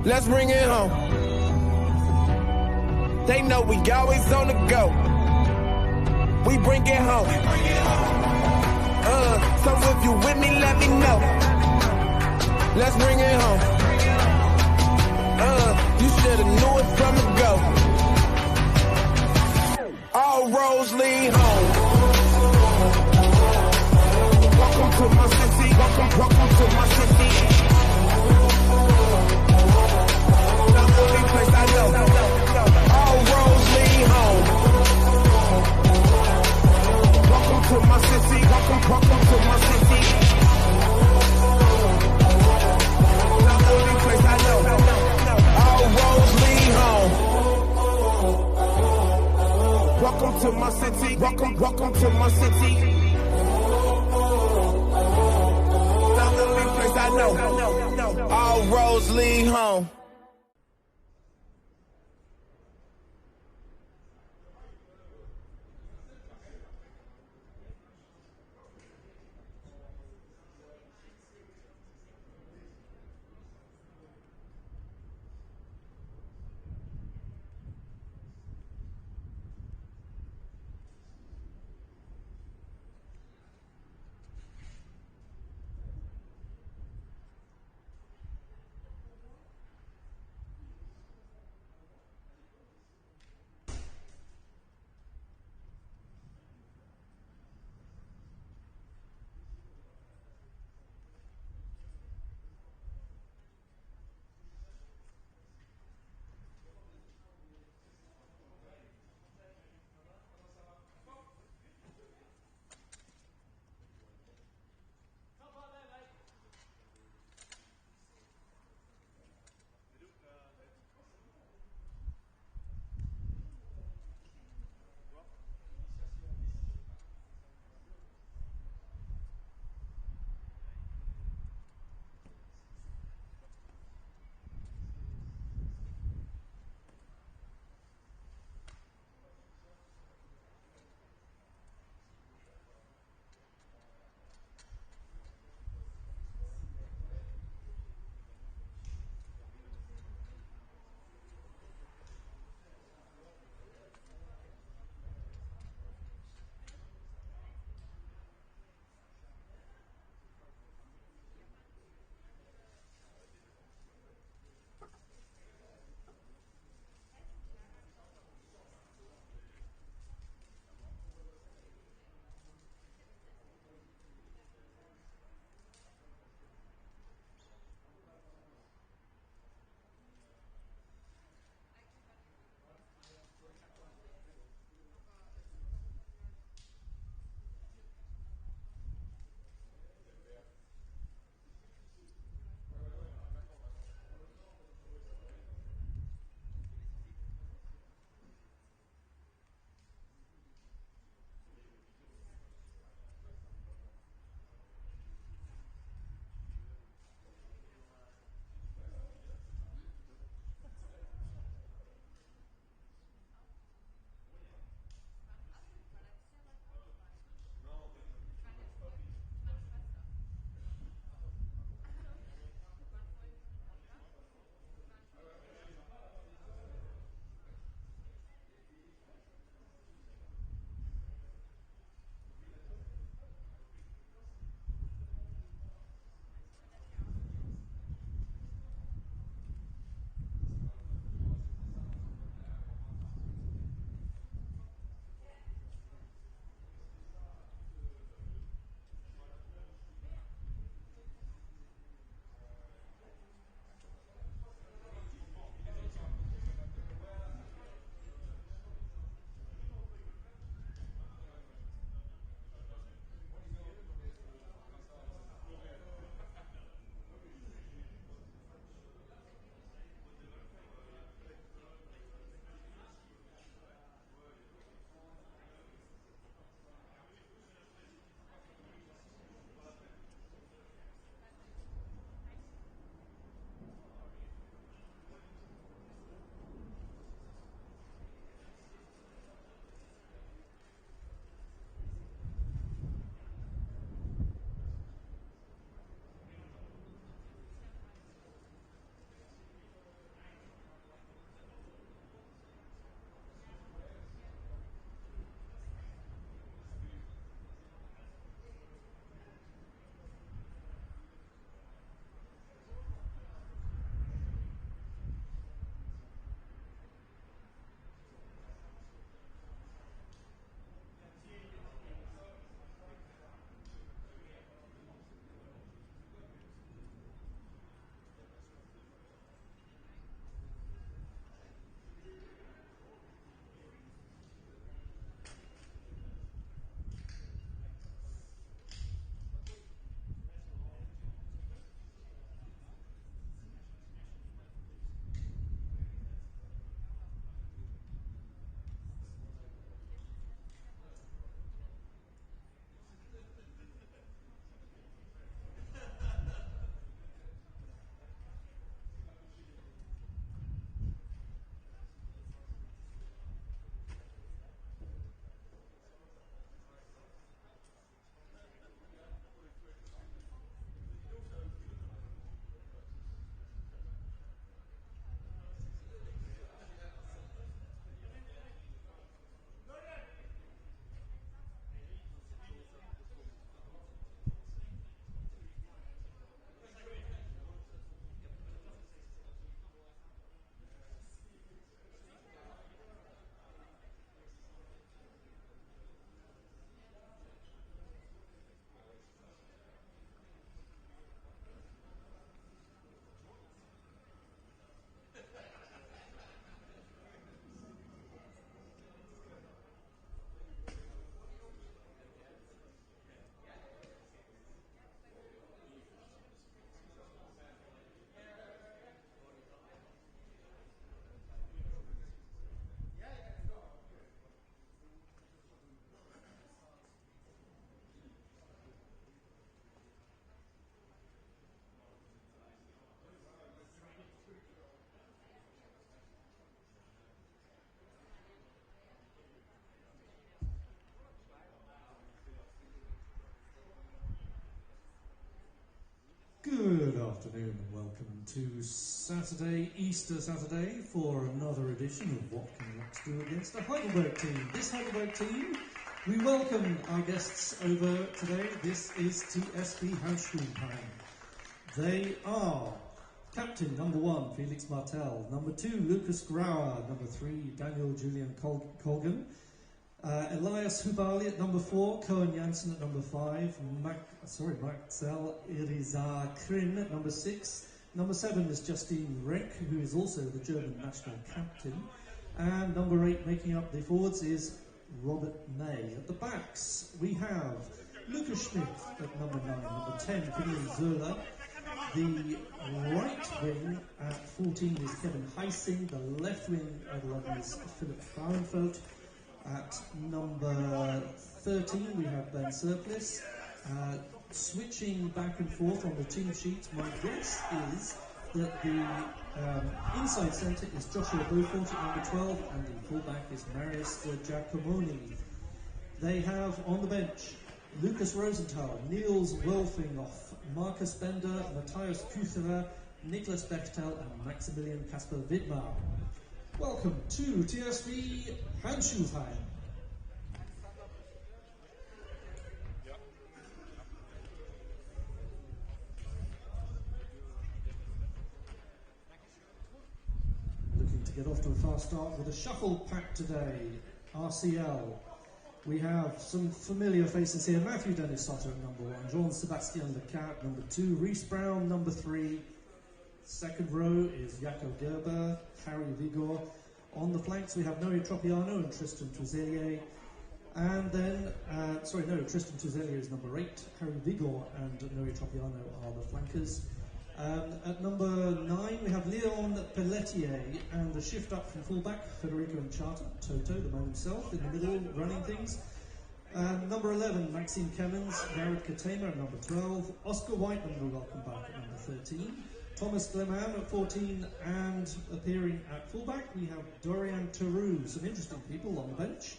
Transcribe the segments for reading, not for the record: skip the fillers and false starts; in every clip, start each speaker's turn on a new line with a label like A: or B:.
A: Let's bring it home. They know we always on the go. We bring it home. So if you with me, let me know. Let's bring it home. You should've knew it from the go. All roads lead home. Welcome to my city. Welcome to my city. The only place I know. All roads lead home. Welcome to my city. Welcome to my city. The only place I know. All roads lead home. Welcome to my city. Welcome to my city. The only place I know. All roads lead home.
B: afternoon and welcome to Saturday, Easter Saturday, for another edition of What Can Lux Do Against a Heidelberg team. This Heidelberg team, we welcome our guests over today. This is TSV Handschuhsheim. They are captain number 1, Felix Martel, number 2, Lucas Grauer, number 3, Daniel Julian Colgan, Elias Hubali at number 4, Cohen Janssen at number 5, Marcel Irizar Krin at number 6, number 7 is Justine Renk, who is also the German national captain, and number 8 making up the forwards is Robert May. At the backs we have Lucas Schmidt at number 9, number 10 Finian Zola. The right wing at 14 is Kevin Heising, the left wing at 11 is Philip Frauenfeld. At number 13 we have Ben Surplus. Switching back and forth on the team sheet, my guess is that the inside centre is Joshua Beaufort at number 12 and the fullback is Marius Giacomoni. They have on the bench Lucas Rosenthal, Niels Wolfinghoff, Marcus Bender, Matthias Kücherer, Niklas Bechtel and Maximilian Kasper Wittmar. Welcome to TSV Handschuhsheim. Looking to get off to a fast start with a shuffle pack today. RCL. We have some familiar faces here. Matthew Dennis Sutter at number 1, Jean-Sebastien Lecat number 2, Reese Brown number 3. Second row is Jakob Gerber, Harry Vigor. On the flanks we have Noe Tropiano and Tristan Trizelier. And then, Tristan Trizelier is number 8, Harry Vigor and Noe Tropiano are the flankers. At number 9 we have Leon Pelletier, and the shift up from fullback, Federico Enchata, Toto, the man himself, in the middle, running things. Number 11, Maxime Kemmens, Garrett Katema at number 12, Oscar Whiteman, we welcome back at number 13, Thomas Gleman at 14, and appearing at fullback we have Dorian Theroux, some interesting people on the bench.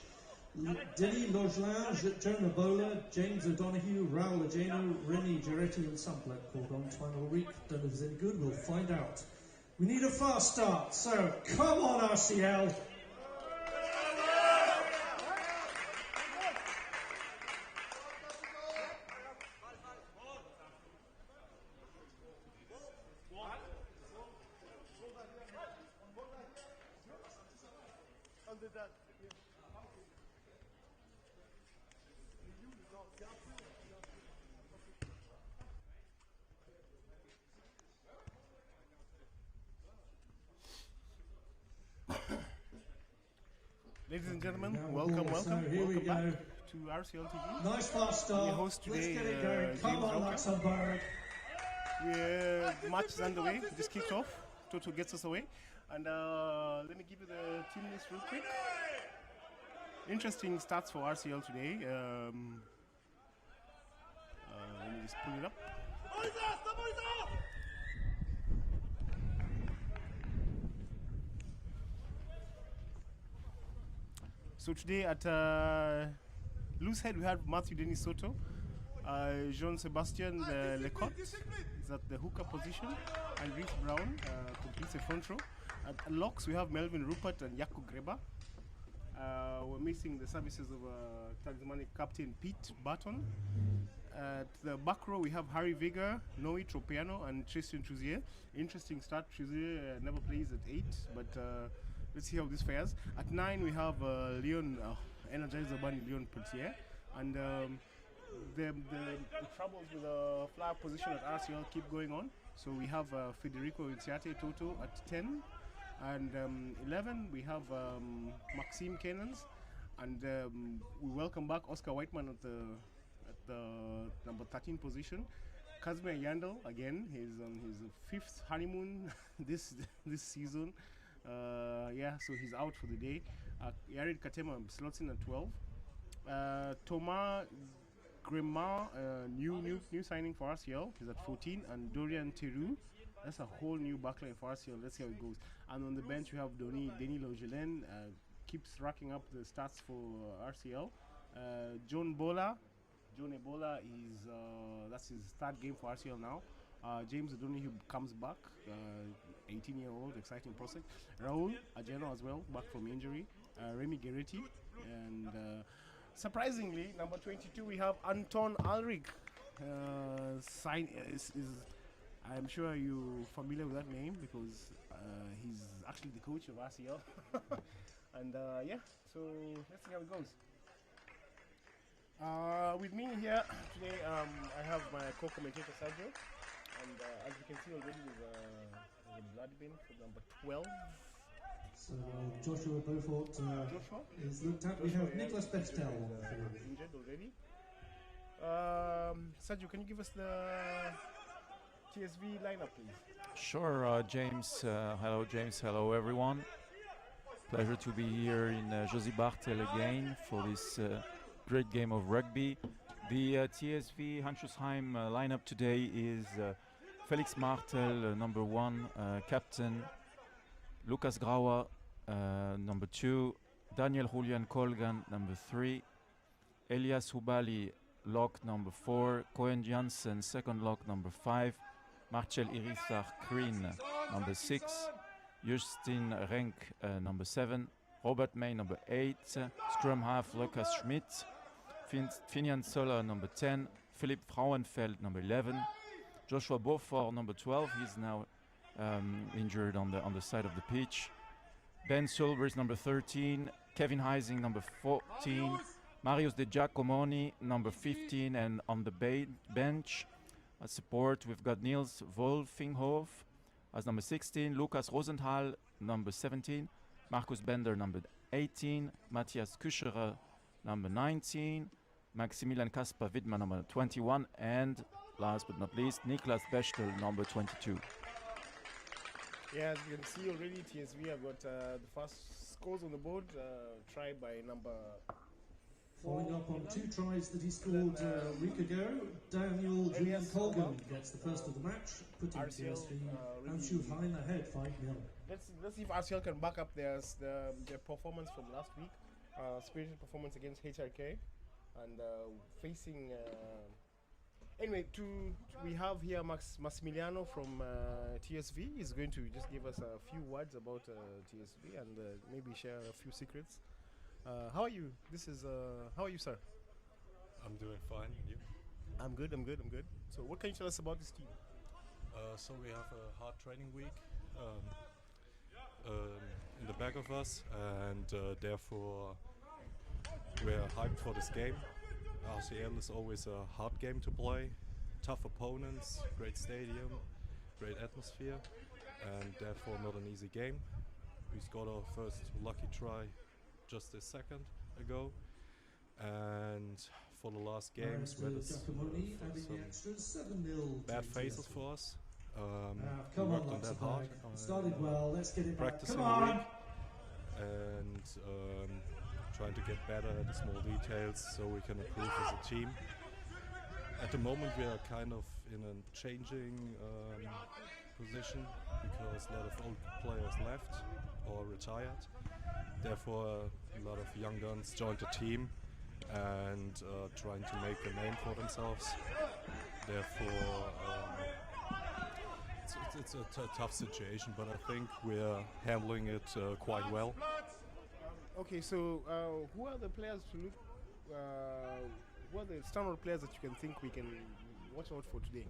B: Denis Logelin, Jonah Bowler, James O'Donoghue, Raul Legeno, Remy Giretti and Sampler called on final week. Don't know if it's any good, we'll find out. We need a fast start, so come on RCL!
C: Ladies and gentlemen, welcome back to RCL TV.
B: Nice fast start.
C: Host today,
B: let's get it going. Come on, Luxembourg.
C: The match is underway. We just kicked off. Toto gets us away. And let me give you the team list real quick. Interesting stats for RCL today. Let me just pull it up. So today at loose head we have Matthew Denis Soto, Jean-Sebastien Lecotte is at the hooker position, and Reese Brown completes the front row. At locks we have Melvin Rupert and Jaco Greba. We're missing the services of talismanic captain Pete Barton. At the back row we have Harry Vigor, Noe Tropiano and Tristan Truzier. Interesting start. Truzier never plays at 8, but let's see how this fares. At 9 we have Leon Energizer Bunny Leon Peltier, and the troubles with the flyer position at RCL keep going on. So we have Federico Inciate Toto at 10, and 11 we have Maxime Kenens, and we welcome back Oscar Whiteman at the number 13 position. Kazimir Yandel again, he's on his 5th honeymoon this season. So he's out for the day. Yared Katema slots in at 12. Thomas Gremar, new signing for RCL, he's at 14, and Dorian Theroux, that's a whole new backline for RCL. Let's see how it goes. And on the bench we have Denis Logelin, keeps racking up the stats for RCL. John Ebola is that's his third game for RCL now. James Adoni, who comes back, 18-year-old, exciting prospect. Raul Ageno as well, back from injury. Remy Geretti, and surprisingly, number 22, we have Anton Ulrich. I'm sure you're familiar with that name because he's actually the coach of RCL. And yeah, so let's see how it goes. With me here today, I have my co-commentator Sergio, and as you can see already, there's a blood bin for number 12.
B: So Joshua Beaufort is looked at. We have Nicholas Bechtel
C: injured already. Sergio, can you give us the TSV lineup, please?
D: Sure, James. Hello, James. Hello, everyone. Pleasure to be here in Josy Barthel again for this great game of rugby. The TSV Handschuhsheim lineup today is Felix Martel, number 1, captain. Lukas Grauer, number 2. Daniel Julian Colgan, number 3. Elias Hubali, lock number 4. Cohen Janssen, second lock number 5. Marcel Irizar Krien, number 6. Justin Renk, number 7. Robert May, number 8. Scrum half Lukas Schmidt. Finian Sola, number 10. Philipp Frauenfeld, number 11. Joshua Beaufort, number 12. He's now injured on the side of the pitch. Ben Sulbers, number 13. Kevin Heising, number 14. Marius De Giacomoni, number 15, and on the bench as support we've got Niels Wolfinghof as number 16, Lukas Rosenthal, number 17, Markus Bender, number 18, Matthias Küscherer, number 19, Maximilian Kaspar Widmer, number 21, and last but not least, Niklas Bechtel, number 22.
C: Yeah, as you can see already, TSV have got the first scores on the board, try by number...
B: Following up on 2 tries that he scored a week ago, Daniel Julian Colgan gets the first of the match, putting TSV Handschuhsheim ahead 5-0.
C: Let's see if RCL can back up their performance from last week, spirited performance against HRK, and facing. Anyway, we have here Massimiliano from TSV. He's going to just give us a few words about TSV and maybe share a few secrets. How are you? How are you, sir?
E: I'm doing fine. And you?
C: I'm good. So, what can you tell us about this team?
E: So we have a hard training week in the back of us, and therefore we're hyped for this game. RCL is always a hard game to play. Tough opponents, great stadium, great atmosphere, and therefore not an easy game. We scored our first lucky try just a second ago, and for the last games we had some bad phases for us. We worked on that hard.
B: Started well, let's get it back.
E: Practicing a week and trying to get better at the small details so we can improve as a team. At the moment we are kind of in a changing position because a lot of old players left or retired. Therefore, a lot of young guns joined the team and trying to make a name for themselves. Therefore, it's a tough situation, but I think we're handling it quite well.
C: Okay, so who are the players to look? Who are the standard players that you can think we can watch out for today?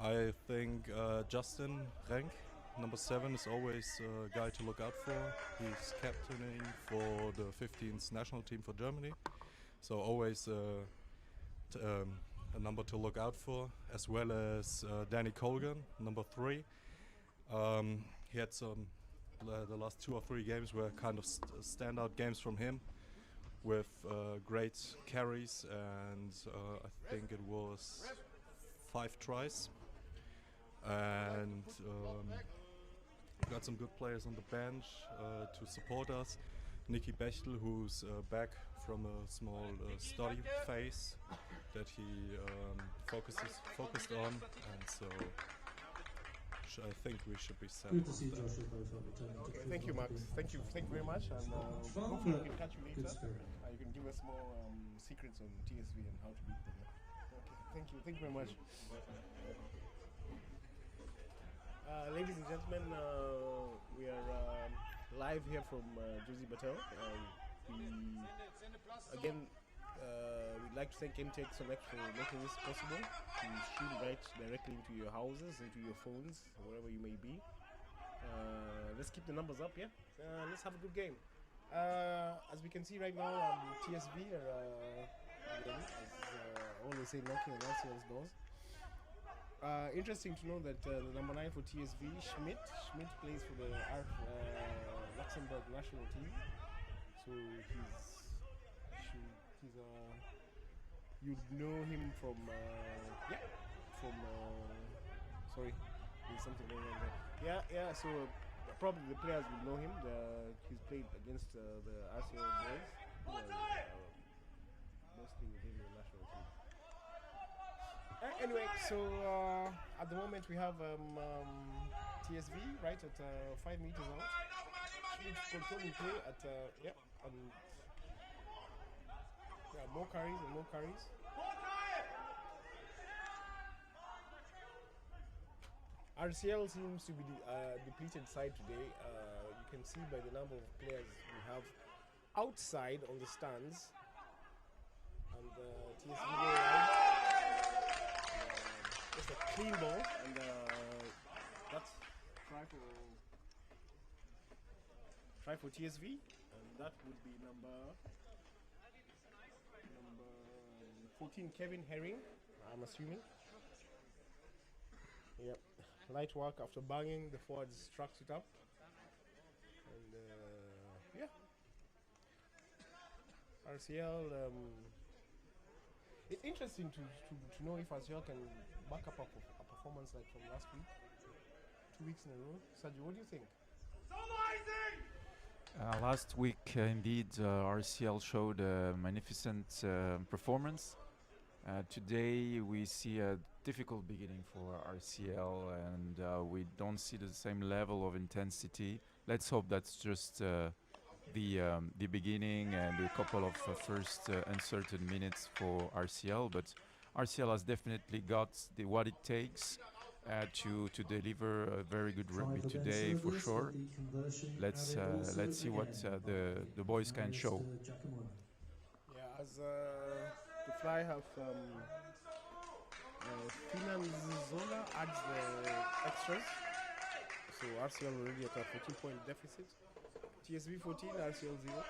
E: I think Justin Renk, number 7, is always a guy to look out for. He's captaining for the 15th national team for Germany, so always a number to look out for, as well as Danny Colgan, number 3. He had some the last 2 or 3 games were kind of standout games from him, with great carries, and I think it was 5 tries. And got some good players on the bench to support us. Nicky Bechtel, who's back from a small study phase that he focused on, and so I think we should be set.
B: Good to see Joshua Beaufort returning.
C: Okay, thank you, Max. Thank you very much, and hopefully we can catch you later. You can give us more secrets on TSV and how to beat them. Okay, thank you very much. Ladies and gentlemen, we are live here from Josie Batel. We'd like to thank MTech Select for making this possible to stream right directly into your houses, into your phones, wherever you may be. Let's keep the numbers up, yeah? Let's have a good game. As we can see right now, TSV are again, as always say, knocking on RCL's doors. Interesting to know that the number 9 for TSV, Schmidt plays for the Luxembourg national team. So you'd know him from sorry, there's something going on there. Yeah. So probably the players will know him. He's played against the RCL boys, who are mostly within the national team. Anyway, so at the moment we have TSV right at 5 meters out. Schmidt controlling play at more carries and more carries. RCL seems to be the depleted side today. You can see by the number of players we have outside on the stands. And TSV go around. Just a clean ball, and that's try for TSV, and that would be number 14, Kevin Herring, I'm assuming. Yep, light work after banging, the forwards trucks it up, and RCL. It's interesting to know if RCL can back up a performance like from last week, 2 weeks in a row. Sergio, what do you think?
D: Last week, indeed, RCL showed a magnificent performance. Today, we see a difficult beginning for RCL, and we don't see the same level of intensity. Let's hope that's just the beginning and a couple of first uncertain minutes for RCL, but RCL has definitely got what it takes to deliver a very good rugby today for sure. Let's see what the boys can show.
C: Yeah, as the Fly have Finanzola adds the extras, so RCL already at a 14-point deficit. TSV 14, RCL 0.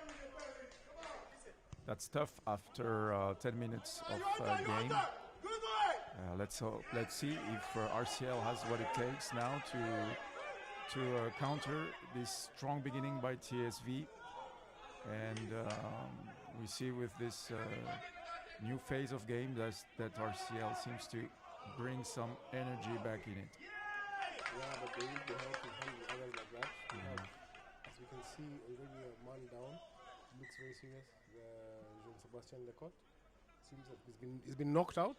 D: That's tough after 10 minutes of game. Let's see if RCL has what it takes now to counter this strong beginning by TSV. And we see with this new phase of game that RCL seems to bring some energy back in it.
C: Yeah, but they need the help to handle others like that. As we can see, already a man down. Looks very serious. Jean-Sebastien Lecote seems that he's been knocked out.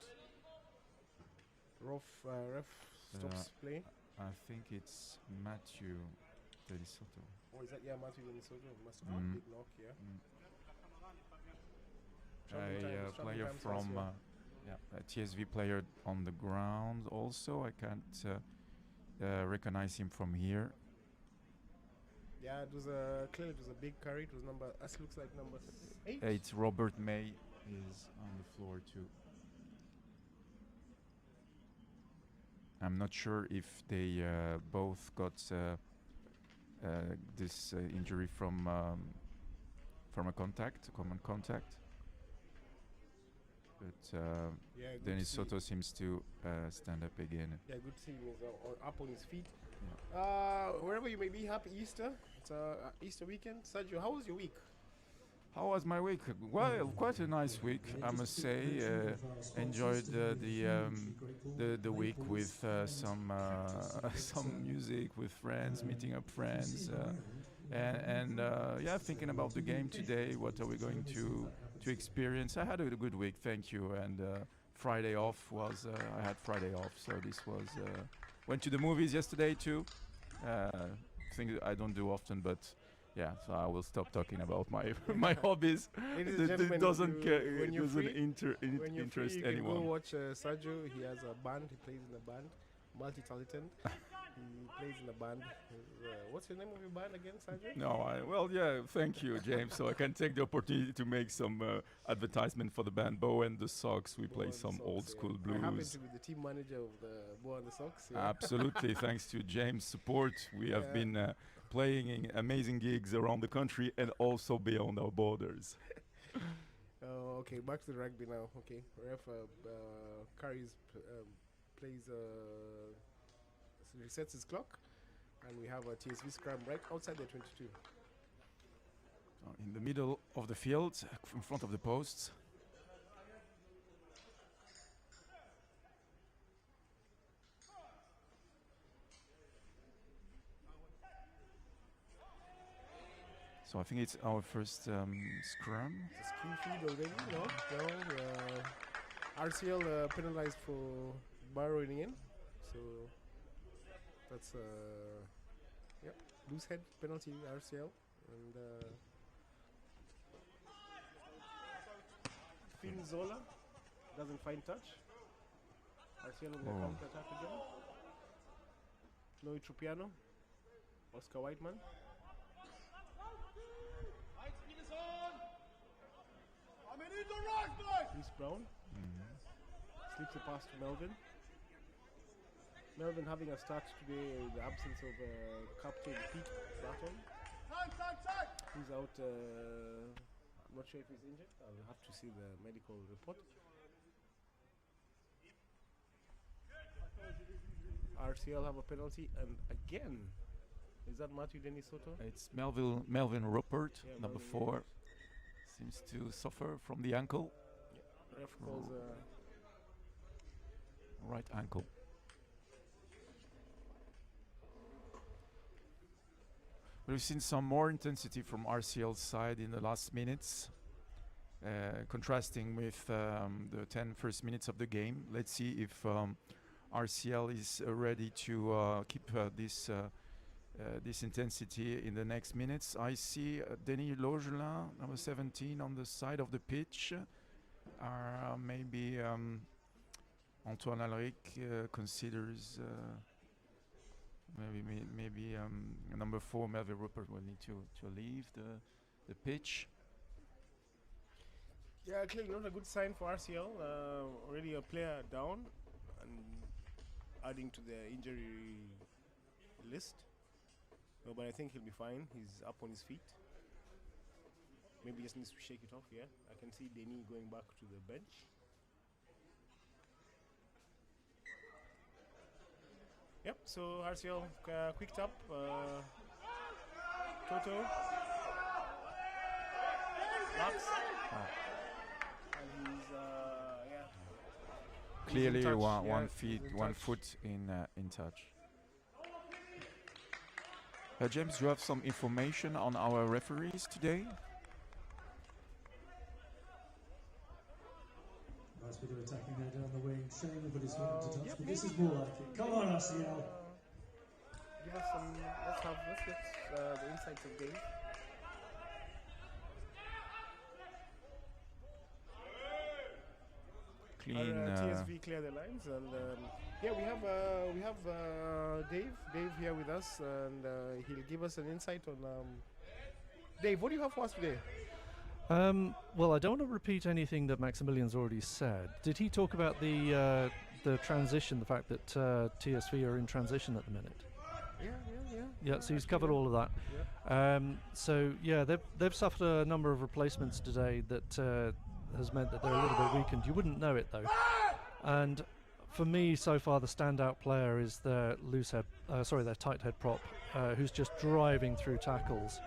C: Ref stops play.
D: I think it's Matthew Delisotto.
C: Oh, is that Matthew Delisotto? Must have been a big knock, yeah.
D: A player from a TSV player on the ground also. I can't recognize him from here.
C: Yeah, clearly it was a big carry. It was looks like number 8.
D: It's Robert May is on the floor too. I'm not sure if they both got this injury from a common contact. But Denis Soto seems to stand up again.
C: Yeah, good to see him up on his feet.
D: Yeah.
C: Wherever you may be, happy Easter. It's Easter weekend. Sergio, how was your week?
D: How was my week? Well, quite a nice week, I must say. Enjoyed the week with some music with friends, meeting up friends, and thinking about the game today. What are we going to experience? I had a good week, thank you. And Friday off was I had Friday off, so this was went to the movies yesterday too. Thing I don't do often, but. Yeah, so I will stop talking about my hobbies. It doesn't interest
C: when you're
D: anyone.
C: Free, you can go watch Sergio. He has a band. He plays in a band. multi-talented. He plays in a band. What's the name of your band again, Sergio?
D: Well, yeah, thank you, James. So I can take the opportunity to make some advertisement for the band Bow and the Sox. We play some old school blues.
C: I happen to be the team manager of the Bow and the Sox. Yeah.
D: Absolutely, thanks to James' support, we have been playing in amazing gigs around the country and also beyond our borders.
C: Okay, back to the rugby now. Okay, ref carries plays resets his clock, and we have a TSV scrum right outside the 22.
D: In the middle of the field, in front of the posts. So I think it's our first scrum.
C: It's a skill feed already, no? RCL penalized for burrowing in, so that's loose head penalty RCL, and Finn Zola doesn't find touch. RCL on the counter attack again. Noe Trupiano, Oscar Whiteman. Chris Brown slips a pass to Melvin. Melvin having a start today in the absence of Captain Pete Barton. He's out, I'm not sure if he's injured. I'll have to see the medical report. RCL have a penalty, and again, is that Matthew Dennis Soto?
D: It's Melvin Rupert, number
C: Melvin
D: 4. Seems to suffer from the ankle.
C: Yeah. Ref calls
D: right ankle. We've seen some more intensity from RCL's side in the last minutes, contrasting with the 10 first minutes of the game. Let's see if RCL is ready to keep this intensity in the next minutes. I see Denis Logelin, number 17, on the side of the pitch. Maybe Antoine Alric considers maybe number 4, Melvin Rupert, will need to leave the pitch.
C: Yeah, clearly not a good sign for RCL. Already a player down and adding to the injury list. No, but I think he'll be fine. He's up on his feet. Maybe just needs to shake it off. Yeah, I can see Denis going back to the bench. Yep. So RCL quicked up. Toto. Lux. And he's
D: Clearly,
C: touch.
D: one foot in touch. James, do you have some information on our referees today?
B: Nice bit of attacking there down the wing. Shame that it's not to touch, but this is more like it. Come on, RCL.
C: Give us some. Let's get the insights of Dave.
D: Clean.
C: TSV clear the lines, and we have Dave here with us, and he'll give us an insight on. Dave, what do you have for us today?
F: Well, I don't want to repeat anything that Maximilian's already said. Did he talk about the transition, the fact that TSV are in transition at the minute? Yeah, so he's covered all of that. Yeah. They've suffered a number of replacements today that has meant that they're a little bit weakened. You wouldn't know it though. And for me, so far, the standout player is their their tight head prop, who's just driving through tackles,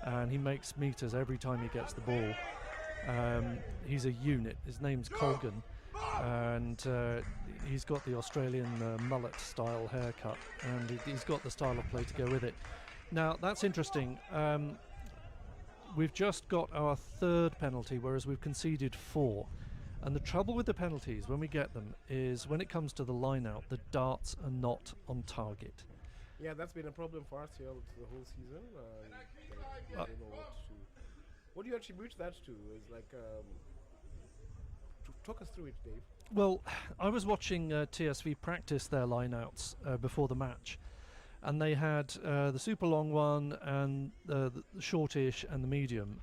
F: and he makes meters every time he gets the ball. He's a unit. His name's Colgan, and he's got the Australian mullet style haircut, and he's got the style of play to go with it. Now that's interesting. We've just got our 3rd penalty, whereas we've conceded 4. And the trouble with the penalties when we get them is when it comes to the line out, the darts are not on target.
C: Yeah, that's been a problem for RCL the whole season. They don't know what to. What do you attribute that to? Is like Talk us through it, Dave.
F: Well, I was watching TSV practice their lineouts before the match, and they had the super long one and the shortish and the medium,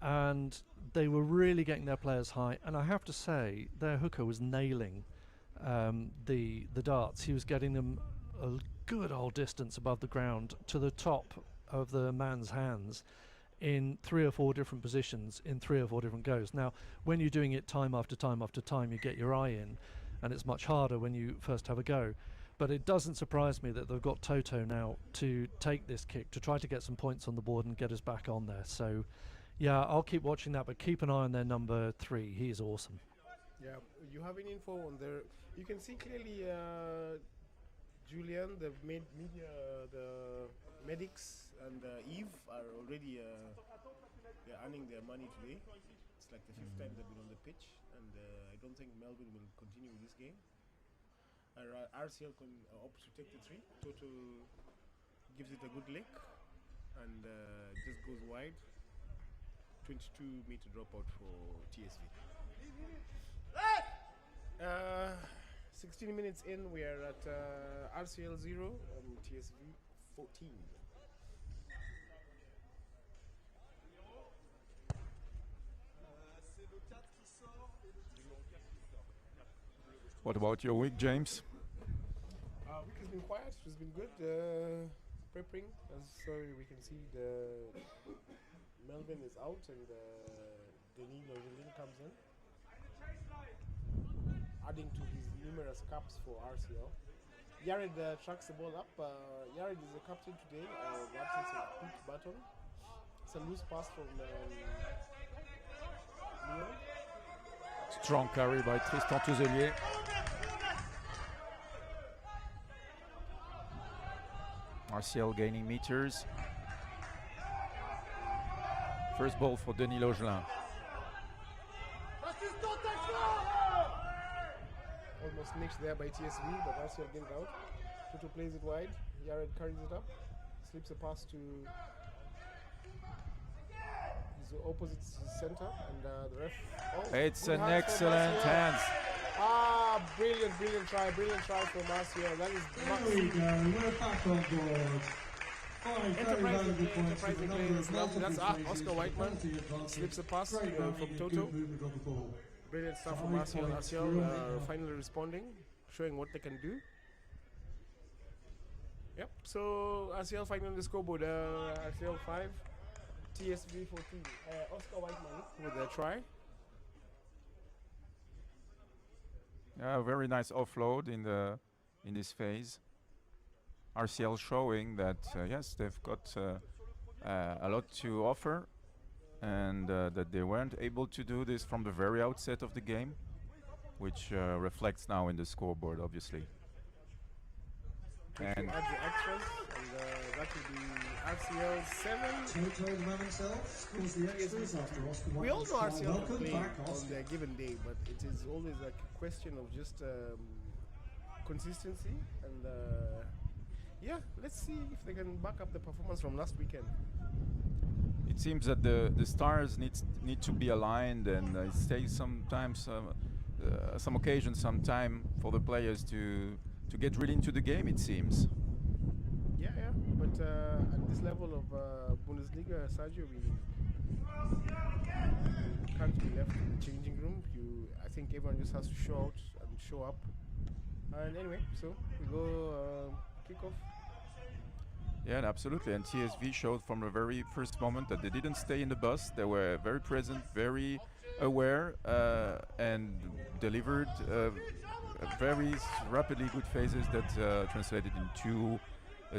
F: and they were really getting their players high. And I have to say, their hooker was nailing the darts. He was getting them a good old distance above the ground to the top of the man's hands in 3 or 4 different positions in 3 or 4 different goes. Now, when you're doing it time after time after time, you get your eye in, and it's much harder when you first have a go. But it doesn't surprise me that they've got Toto now to take this kick, to try to get some points on the board and get us back on there. So, yeah, I'll keep watching that, but keep an eye on their number 3. He's awesome.
C: Yeah, you have any info on there? You can see clearly Julian, the medics, and Eve are already they're earning their money today. It's like the 5th time they've been on the pitch, and I don't think Melbourne will continue with this game. RCL opts to take the 3. Toto gives it a good lick and just goes wide. 22-meter dropout for TSV. 16 minutes in, we are at RCL 0 and TSV 14.
D: What about your week, James?
C: Week has been quiet. It's been good. Prepping, so we can see the Melvin is out and Denis Logelin comes in, adding to his numerous caps for RCL. Yared tracks the ball up. Yared is the captain today. The absence of Pete Button. It's a loose pass from Leon.
D: Strong carry by Tristan Touzelier. RCL gaining meters. First ball for Denis Logelin.
C: Almost nicked there by TSV, but RCL gained out. Tutu plays it wide. Yared carries it up. Slips a pass to his opposite center, and the ref. Oh,
D: It's an excellent hands.
C: Brilliant try from RCL. That is
B: There we go, we're back on board.
C: enterprising play. That's Oscar Whiteman. Slips a pass from Toto. Brilliant stuff from RCL. RCL finally responding, showing what they can do. Yep, so RCL finally on the scoreboard. RCL 5, TSV 14. Oscar Whiteman with a try.
D: Yeah, very nice offload in this phase. RCL showing that yes, they've got a lot to offer, and that they weren't able to do this from the very outset of the game, which reflects now in the scoreboard, obviously. And
C: Add the extras, and that will be RCL 7.
B: Toto, the man himself, scores the extras after Oscar
C: We all know
B: Whiteman's
C: RCL
B: goal.
C: can play
B: Welcome back,
C: on
B: Oscar.
C: their given day, but it is always like a question of just consistency, and yeah, let's see if they can back up the performance from last weekend.
D: it seems that the stars need to be aligned, and it takes sometimes some occasions, some time for the players to get really into the game, it seems.
C: Yeah, but at this level of Bundesliga, Sergio, we can't be left in the changing room. I think everyone just has to show out and show up. And anyway, so we go kickoff.
D: Yeah, absolutely. And TSV showed from the very first moment that they didn't stay in the bus. They were very present, very aware, and delivered very rapidly good phases that translated into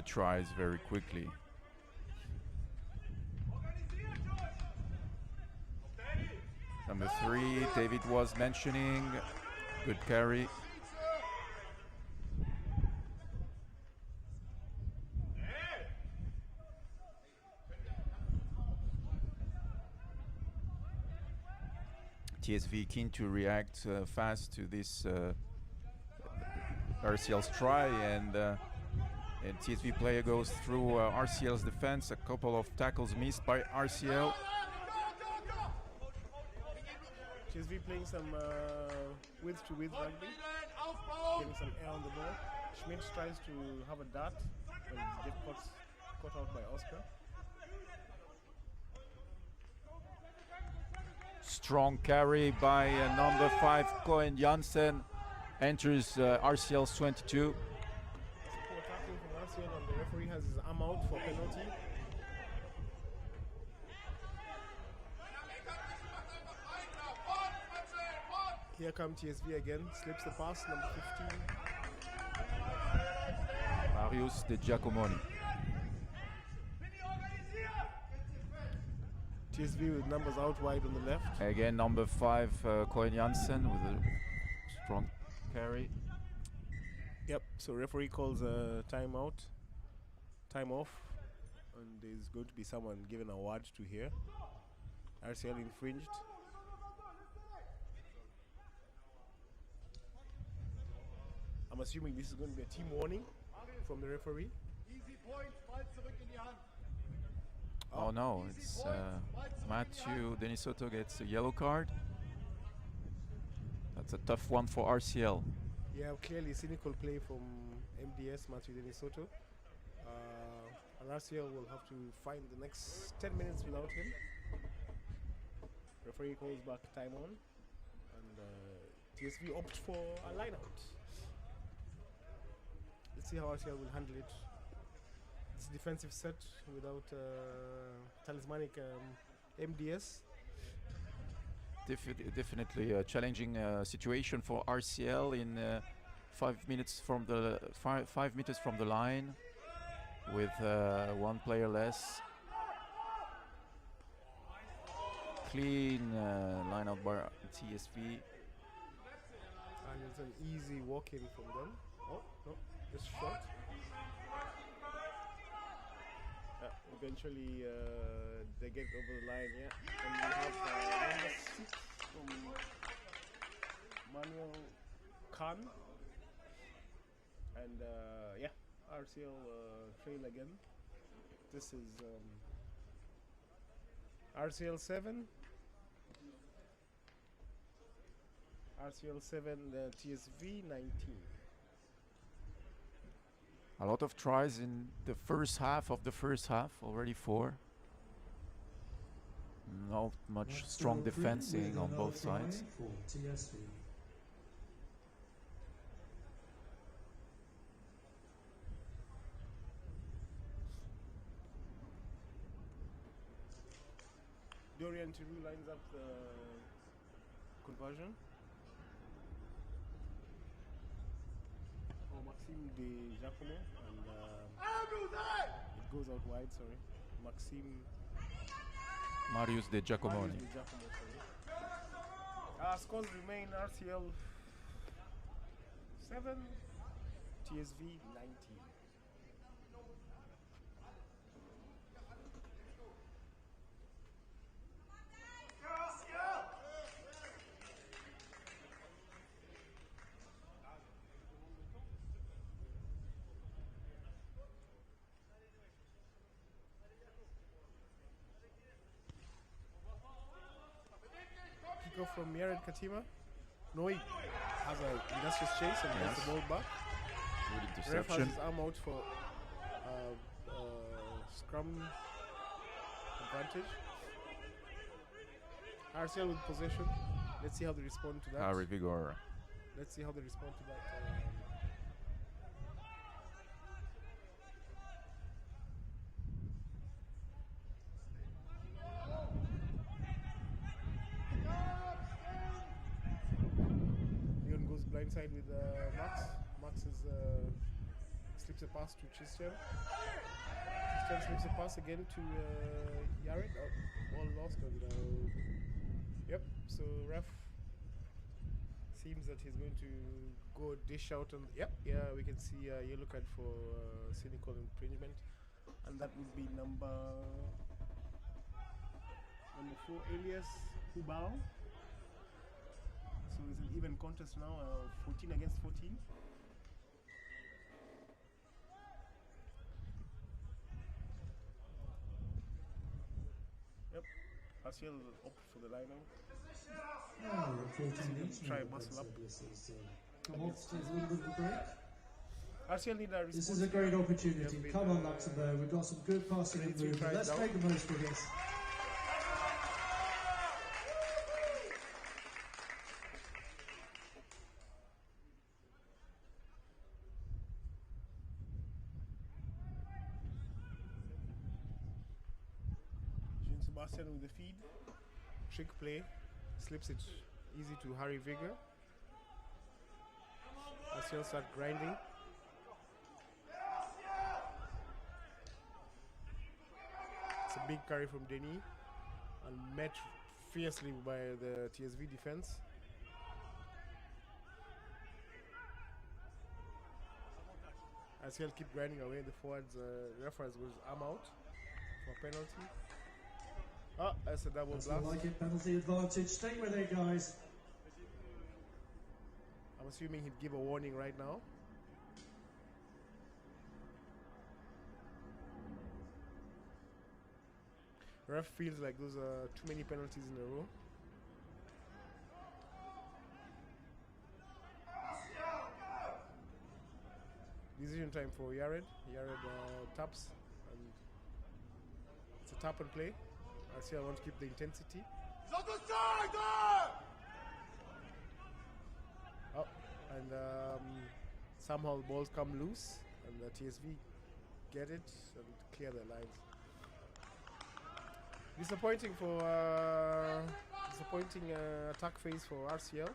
D: tries very quickly. Number 3, David was mentioning, good carry. TSV keen to react fast to this RCL's try, and TSV player goes through RCL's defense. A couple of tackles missed by RCL.
C: TSV playing some width-to-width rugby, getting some air on the ball. Schmidt tries to have a dart, but it gets caught out by Oscar.
D: Strong carry by number 5 Cohen Janssen, enters RCL's 22.
C: Poor tackling from RCL, and the referee has his arm out for penalty. Here come TSV again, slips the pass, number 15.
D: Marius De Giacomoni.
C: TSV with numbers out wide on the left.
D: Again, number 5 Cohen Janssen with a strong carry.
C: Yep, so referee calls a timeout, time off, and there's going to be someone given a word to here. RCL infringed. I'm assuming this is going to be a team warning from the referee.
D: Oh no, it's Matthew Denisotto gets a yellow card. That's a tough one for RCL.
C: Yeah, clearly cynical play from MDS, Matthew Denisotto. And RCL will have to find the next 10 minutes without him. Referee calls back time on, and TSV opt for a line out. Let's see how RCL will handle it. It's a defensive set without talismanic MDS.
D: Definitely a challenging situation for RCL in 5 minutes from the 5 meters from the line, with one player less. Clean line out by TSV.
C: And it's an easy walk-in from them. Oh no, just shot. Eventually they get over the line, yeah. And we have number 6 from Manuel Khan. And yeah, RCL trail again. This is RCL 7. RCL 7, TSV 19.
D: A lot of tries in the first half of the first half, already 4. Not much strong defending on both sides.
B: For TSV.
C: Dorian Thiroux lines up the conversion. Maxime De Giacomo, and it goes out wide, sorry.
D: Marius De Giacomoni.
C: Scores remain RCL 7, TSV 19. Kickoff from Yared Katima. Noi has an industrious chase and gets the ball back.
D: Good
C: Ref has
D: interception.
C: his arm out for scrum advantage. RCL with possession. Let's see how they respond to that.
D: Harry Vigor.
C: Let's see how they respond to that. Leon goes blindside with Max. Max is, slips a pass to Christian. Christian slips a pass again to Yared. Oh, ball lost, and yep. So ref seems that he's going to go dish out on. Yep, yeah, we can see a yellow card for cynical infringement, and that would be number 4, Elias Hubao. So it's an even contest now, 14 against 14. Yep, RCL opt for the line out.
B: Oh, 14 each.
C: Try
B: now,
C: muscle up.
B: Come off, take a little bit of a break.
C: RCL need a response.
B: This is a great
C: They've
B: opportunity.
C: been,
B: Come on, Luxembourg. We've got some good passing and
C: 23
B: movement.
C: tries
B: Let's
C: down.
B: make the most of this.
C: Jean Sebastian with the feed. Trick play. Slips it easy to Harry Vigor. RCL start grinding. It's a big carry from Denis and met fiercely by the TSV defense. RCL keep grinding away. The forwards reference was arm out for penalty. Oh, that's a double
B: That's
C: blast.
B: not like it. Penalty advantage. Stay with it, guys.
C: I'm assuming he'd give a warning right now. Ref feels like those are too many penalties in a row. Decision time for Yared. Yared taps, and it's a tap and play. RCL want to keep the intensity. Oh, and somehow the balls come loose, and the TSV get it and clear the lines. Disappointing for disappointing attack phase for RCL.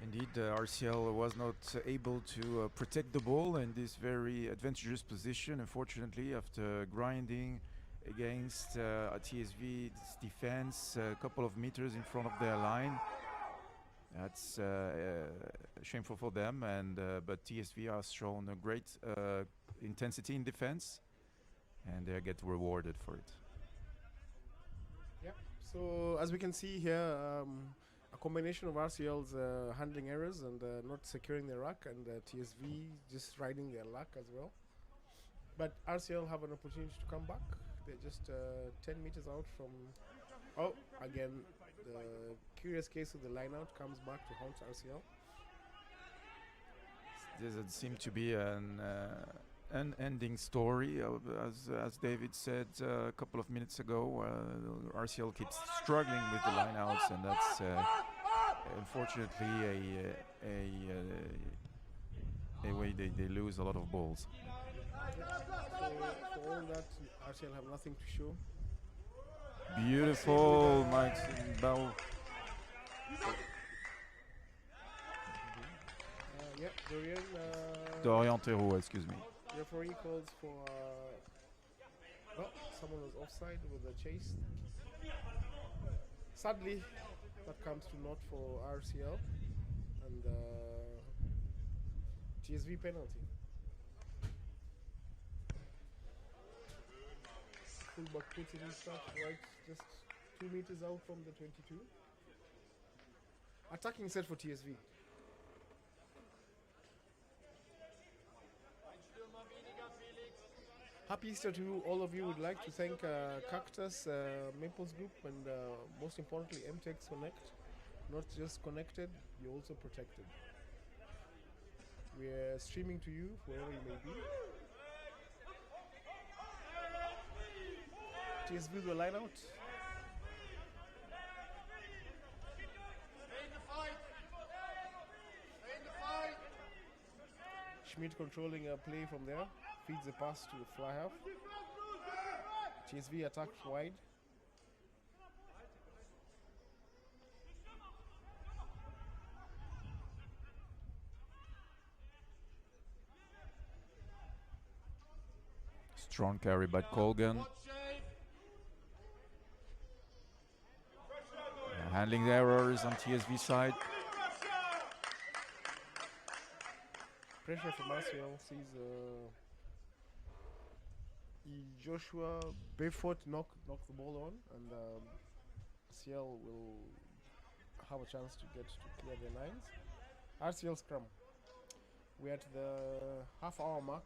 D: Indeed, RCL was not able to protect the ball in this very advantageous position. Unfortunately, after grinding against TSV's defense a couple of meters in front of their line, that's shameful for them. And but TSV has shown a great intensity in defense, and they get rewarded for it.
C: Yeah. So as we can see here, a combination of RCL's handling errors and not securing their ruck, and TSV just riding their luck as well. But RCL have an opportunity to come back. They're just 10 meters out from. Oh, again, the curious case of the line out comes back to haunt RCL.
D: Doesn't seem to be an ending story, as David said a couple of minutes ago. RCL keeps struggling with the lineouts, and that's unfortunately a way they lose a lot of balls.
C: So for all that, RCL have nothing to show.
D: Beautiful, Mike Bao.
C: Yeah, Dorian.
D: Dorian Thérault, excuse me.
C: Referee calls for. Oh, someone was offside with a chase. Sadly, that comes to naught for RCL, and TSV penalty. Fullback puts it in stuff right just 2 meters out from the 22. Attacking set for TSV. Happy Easter to all of you. Would like to thank Cactus, Maples Group, and most importantly MTech Connect. Not just connected, you're also protected. We're streaming to you wherever you may be. TSV will line out. Schmidt controlling a play from there. Feeds the pass to the fly half. TSV attacks wide.
D: Strong carry by Colgan. Handling the errors on TSV side.
C: Pressure from RCL sees Joshua barefoot knock the ball on, and RCL will have a chance to get to clear the lines. RCL scrum. We're at the half-hour mark.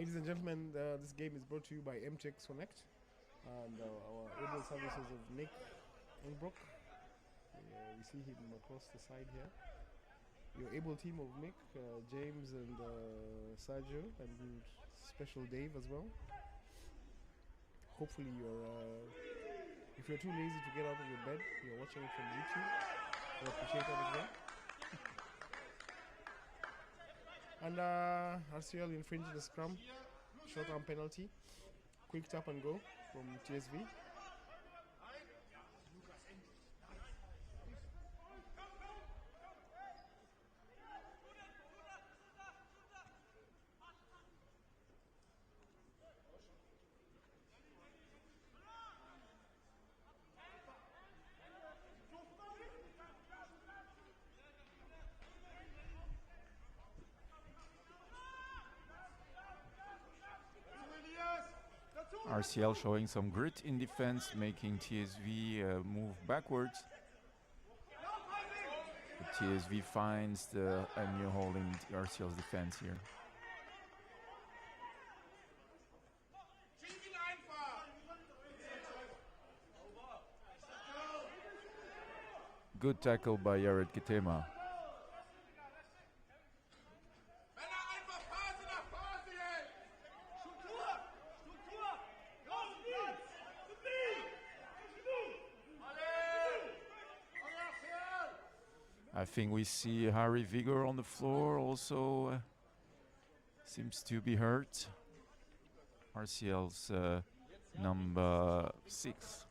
C: Ladies and gentlemen, this game is brought to you by MTX Connect and our able services of Nick Ingbrook. We see him across the side here. Your able team of Nick, James and Sergio, and special Dave as well. Hopefully if you're too lazy to get out of your bed, you're watching it from YouTube. We appreciate that as well. And RCL infringed the scrum, short arm penalty, quick tap and go from TSV.
D: RCL showing some grit in defense, making TSV move backwards. But TSV finds a new hole in RCL's defense here. Good tackle by Jared Ketema. I think we see Harry Vigor on the floor also seems to be hurt. RCL's number 6.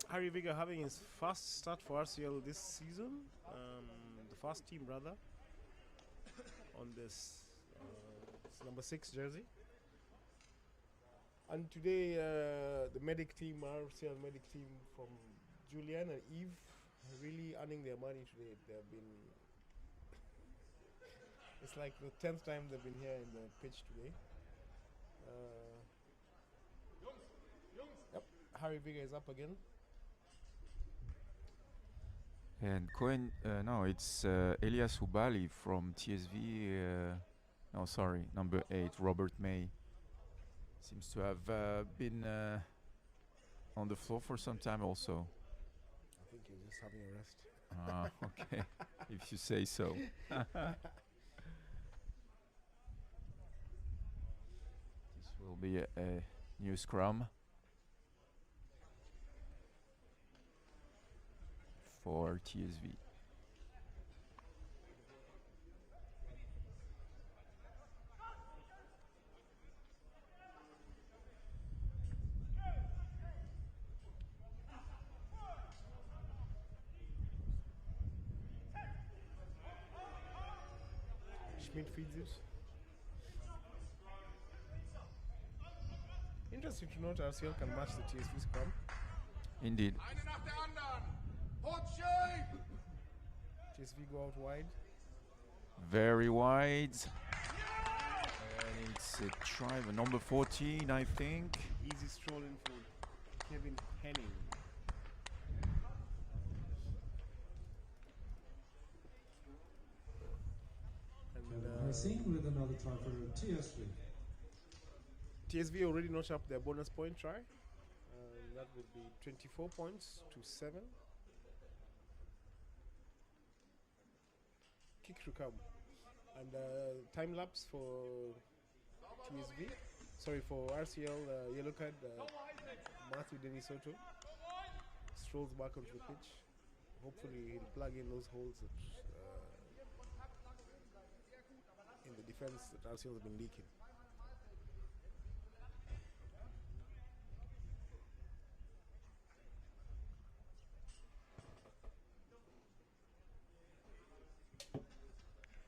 C: Harry Vigor having his first start for RCL this season, the first team rather, on this number 6 jersey. And today the medic team, RCL medic team from Julian and Eve, are really earning their money today. They have been, it's like the 10th time they've been here in the pitch today. Yep, Harry Vigor is up again.
D: And Cohen, no, it's Elias Ubali from TSV. No, sorry, number 8, Robert May. Seems to have been on the floor for some time also.
C: I think you're just having a rest.
D: Okay, if you say so. This will be a new scrum for TSV.
C: Schmidt feeds it. Interesting to note, RCL can match the TSV scrum.
D: Indeed.
C: TSV go out wide.
D: Very wide. And it's a try for number 14, I think.
C: Easy strolling for Kevin Henning.
B: Racing with another try for TSV.
C: TSV already notched up their bonus point try. That would be 24 points to 7. Kick to come. And time lapse for TSV. Sorry, for RCL, yellow card, Matthew Denisoto strolls back onto the pitch. Hopefully he'll plug in those holes that, in the defense that RCL has been leaking.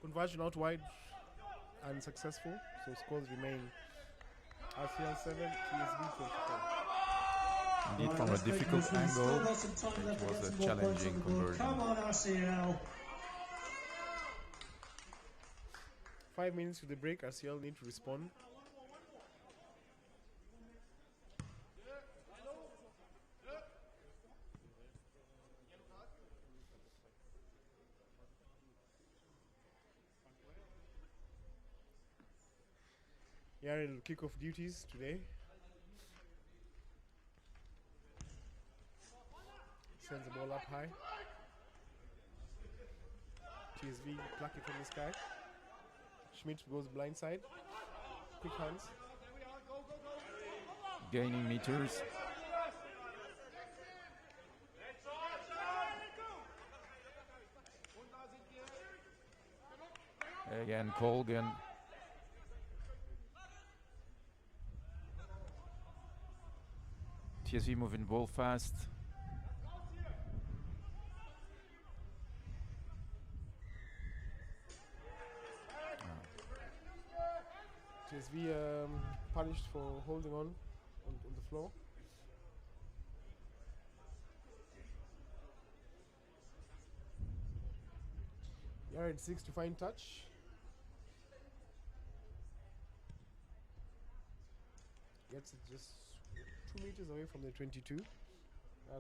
C: Conversion out wide, unsuccessful, so scores remain RCL 7, TSV 24.
D: Indeed, from a difficult angle, it was a challenging conversion.
B: Come on, RCL.
C: 5 minutes to the break, RCL need to respond. Yaren kickoff duties today. Sends the ball up high. TSV pluck it from the sky. Schmidt goes blindside. Quick hands.
D: Gaining meters. Again, Colgan. TSV moving ball fast.
C: TSV punished for holding on the floor. Yard 6 to find touch. Gets it just 2 meters away from the 22.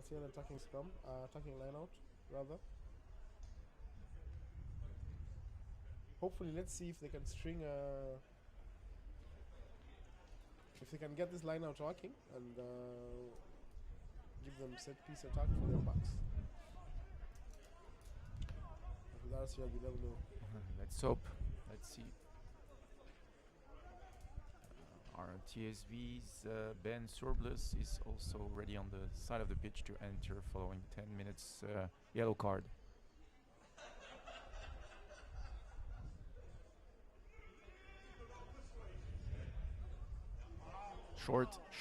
C: See an attacking scrum, attacking line out rather. Hopefully, let's see if they can string if they can get this line out working and give them set piece attack for their backs. With RCL, we never know.
D: Let's hope. Let's see. Our TSV's Ben Sorbles is also ready on the side of the pitch to enter following 10 minutes yellow card.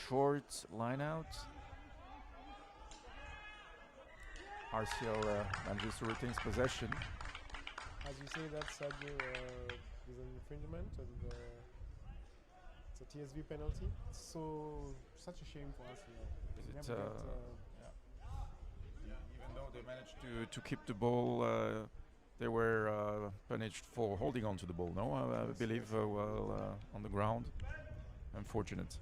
D: Short line out. RCL manages to retain possession.
C: As you say, that Sergio is an infringement and it's a TSV penalty. So such a shame for us here.
D: Is it, even though they managed to keep the ball, they were punished for holding on to the ball. No, I believe while on the ground. Unfortunate.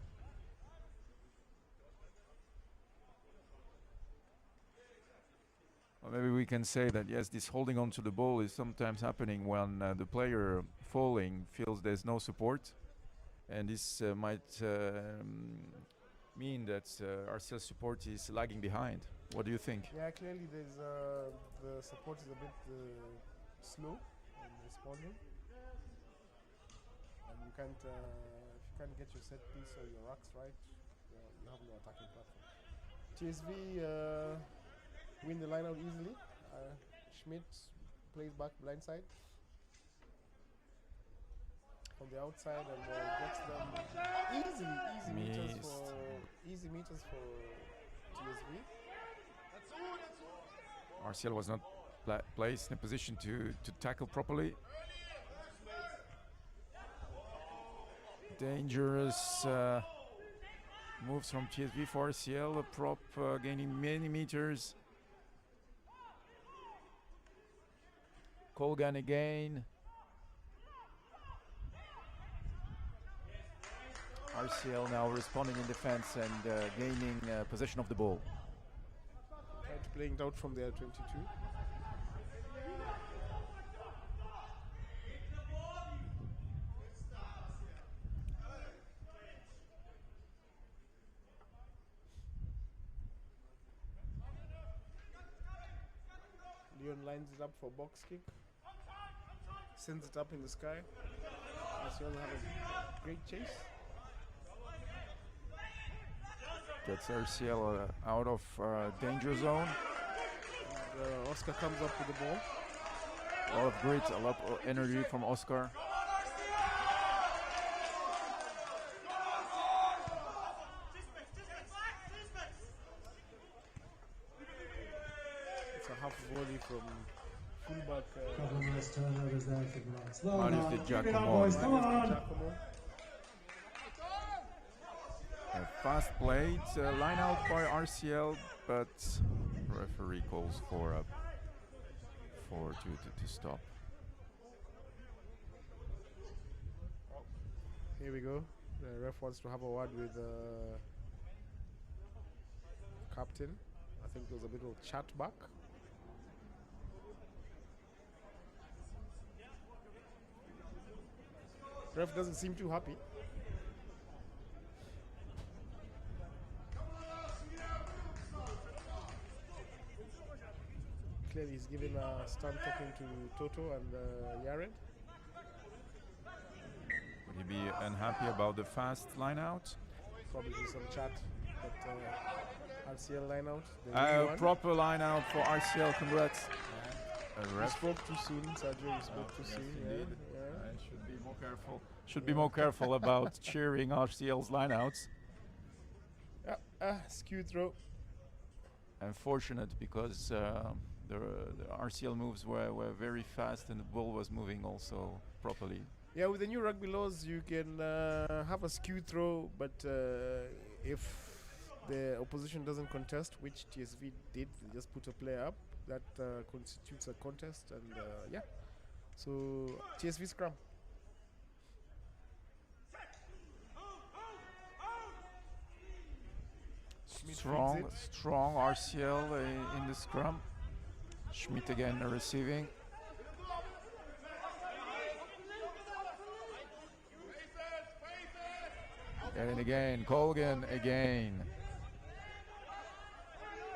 D: Well, maybe we can say that yes, this holding on to the ball is sometimes happening when the player falling feels there's no support, and this might mean that RCL support is lagging behind. What do you think?
C: Yeah, clearly there's the support is a bit slow in responding, and you can't if you can't get your set piece or your racks right, you have no attacking platform. TSV win the line out easily. Schmidt plays back blindside from the outside and gets them easy meters for TSV.
D: RCL was not placed in a position to tackle properly. Dangerous moves from TSV for RCL. A prop gaining many meters. Colgan again. RCL now responding in defense and gaining possession of the ball.
C: Tried playing it out from their 22. Leon lines it up for box kick. Sends it up in the sky. RCL have a great chase.
D: Gets RCL out of danger zone.
C: And, Oscar comes up with the ball.
D: A lot of grit, a lot of energy from Oscar.
C: It's a half volley from fullback.
B: Couple of nice turnovers there for the Knights. Well
D: Minus
B: done.
D: the
B: Keep it up,
D: Giacomo.
B: boys. Come on.
C: Giacomo.
D: Fast played, line out by RCL, but referee calls for to stop.
C: Here we go. The ref wants to have a word with captain. I think there was a bit of chat back. Ref doesn't seem too happy. clearly he's given a stand talking to Toto and Yared.
D: Would he be unhappy about the fast line out?
C: Probably do some chat, but RCL line out.
D: Proper line out for RCL, congrats.
C: You spoke too soon, Sergio. You spoke too soon.
D: Indeed.
C: Yeah.
D: I should be more careful. Should be more careful about cheering RCL's lineouts.
C: Skew throw.
D: Unfortunate because the RCL moves were very fast and the ball was moving also properly.
C: Yeah, with the new rugby laws, you can have a skew throw, but if the opposition doesn't contest, which TSV did, they just put a player up. That constitutes a contest, and yeah. So TSV scrum.
D: Strong RCL in the scrum. Schmidt again receiving. And again, Colgan again.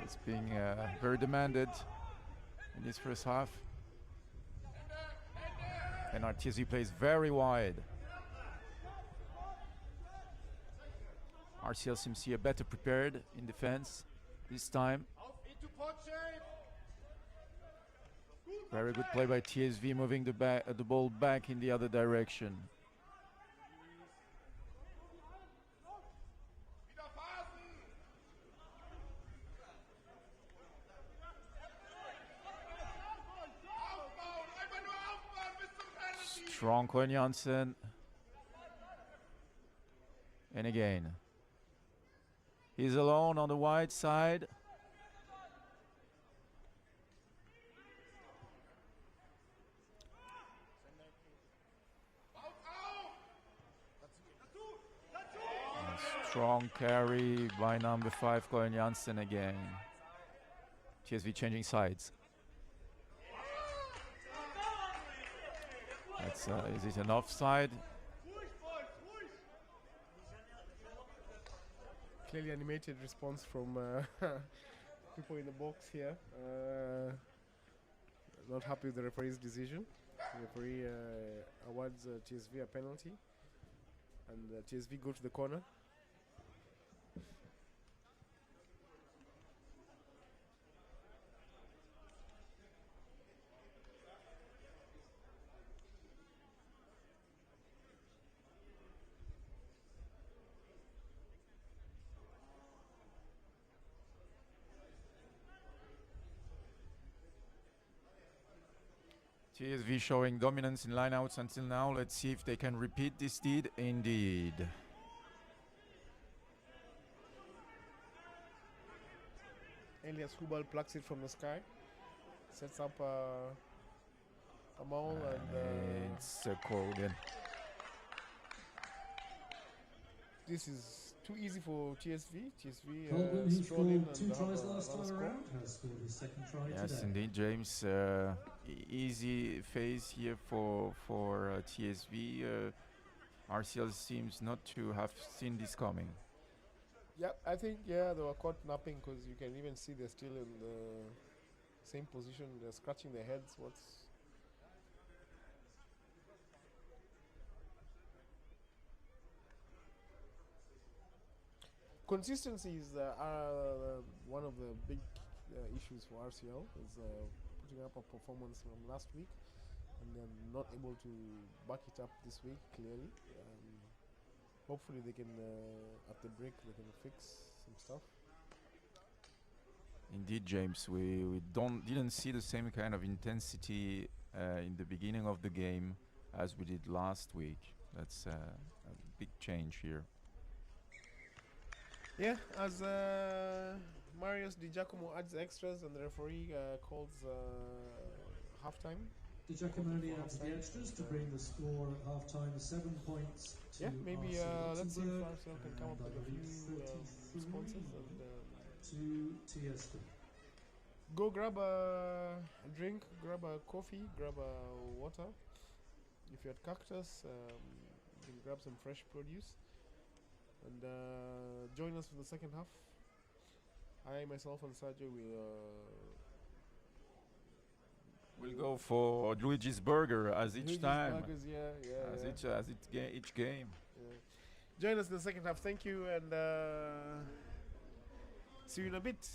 D: It's being very demanded in this first half. And our TSV plays very wide. RCL seems to be better prepared in defense this time. Very good play by TSV, moving the ball back in the other direction. Strong Cohen Janssen. And again, he's alone on the wide side. Strong carry by number 5, Cohen Janssen again. TSV changing sides. That's, is it an offside?
C: Clearly animated response from people in the box here. Not happy with the referee's decision. The referee awards TSV a penalty, and TSV go to the corner.
D: TSV showing dominance in lineouts until now. Let's see if they can repeat this deed. Indeed.
C: Elias Hubal plucks it from the sky, sets up a maul, and
D: it's a Colgan.
C: This is too easy for TSV. TSV
B: Colgan, who
C: strolled in
B: scored 2
C: and
B: tries
C: have
B: last
C: another
B: time
C: score.
B: around, has scored his second try
D: Yes,
B: today.
D: indeed, James. Easy phase here for TSV. RCL seems not to have seen this coming.
C: Yeah, I think they were caught napping, because you can even see they're still in the same position. They're scratching their heads. Consistency is one of the big issues for RCL. Is putting up a performance from last week, and then not able to back it up this week. Clearly, hopefully they can at the break they can fix some stuff.
D: Indeed, James, we didn't see the same kind of intensity in the beginning of the game as we did last week. That's a big change here.
C: Yeah, as Marius Di Giacomo adds extras and the referee calls halftime.
B: Di Giacomo only adds the extras to bring the score at half-time 7 points to
C: Yeah, maybe
B: RCL
C: let's see if
B: Luxembourg,
C: RCL can come up
B: and
C: with a
B: I believe
C: few responses.
B: 33
C: And,
B: to TSV.
C: go grab a drink, grab a coffee, grab a water. If you're at Cactus, you can grab some fresh produce. And join us for the second half. I, myself, and Sergio will
D: We'll go for Luigi's Burger as each
C: Luigi's
D: time,
C: Burgers, yeah.
D: as each game.
C: Join us in the second half. Thank you, and see you in a bit.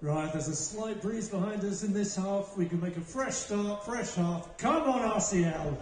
B: Right, there's a slight breeze behind us in this half. We can make a fresh start, fresh half. Come on, RCL!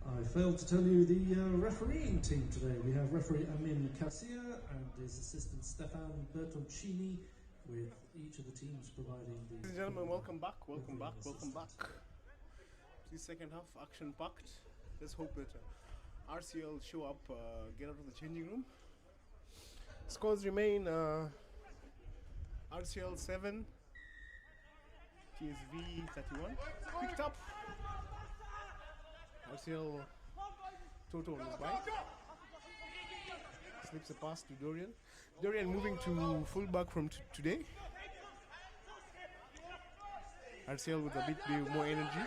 B: I failed to tell you the refereeing team today. We have referee Amin Kassia and his assistant Stefan Bertoncini, with each of the teams providing the...
C: Ladies and gentlemen, welcome back, welcome back, welcome back. This second half, action-packed. Let's hope that RCL show up, get out of the changing room. Scores remain RCL 7, TSV 31. Picked up. RCL Toto on his bike. Slips a pass to Dorian. Dorian moving to fullback from today. RCL with a bit more energy.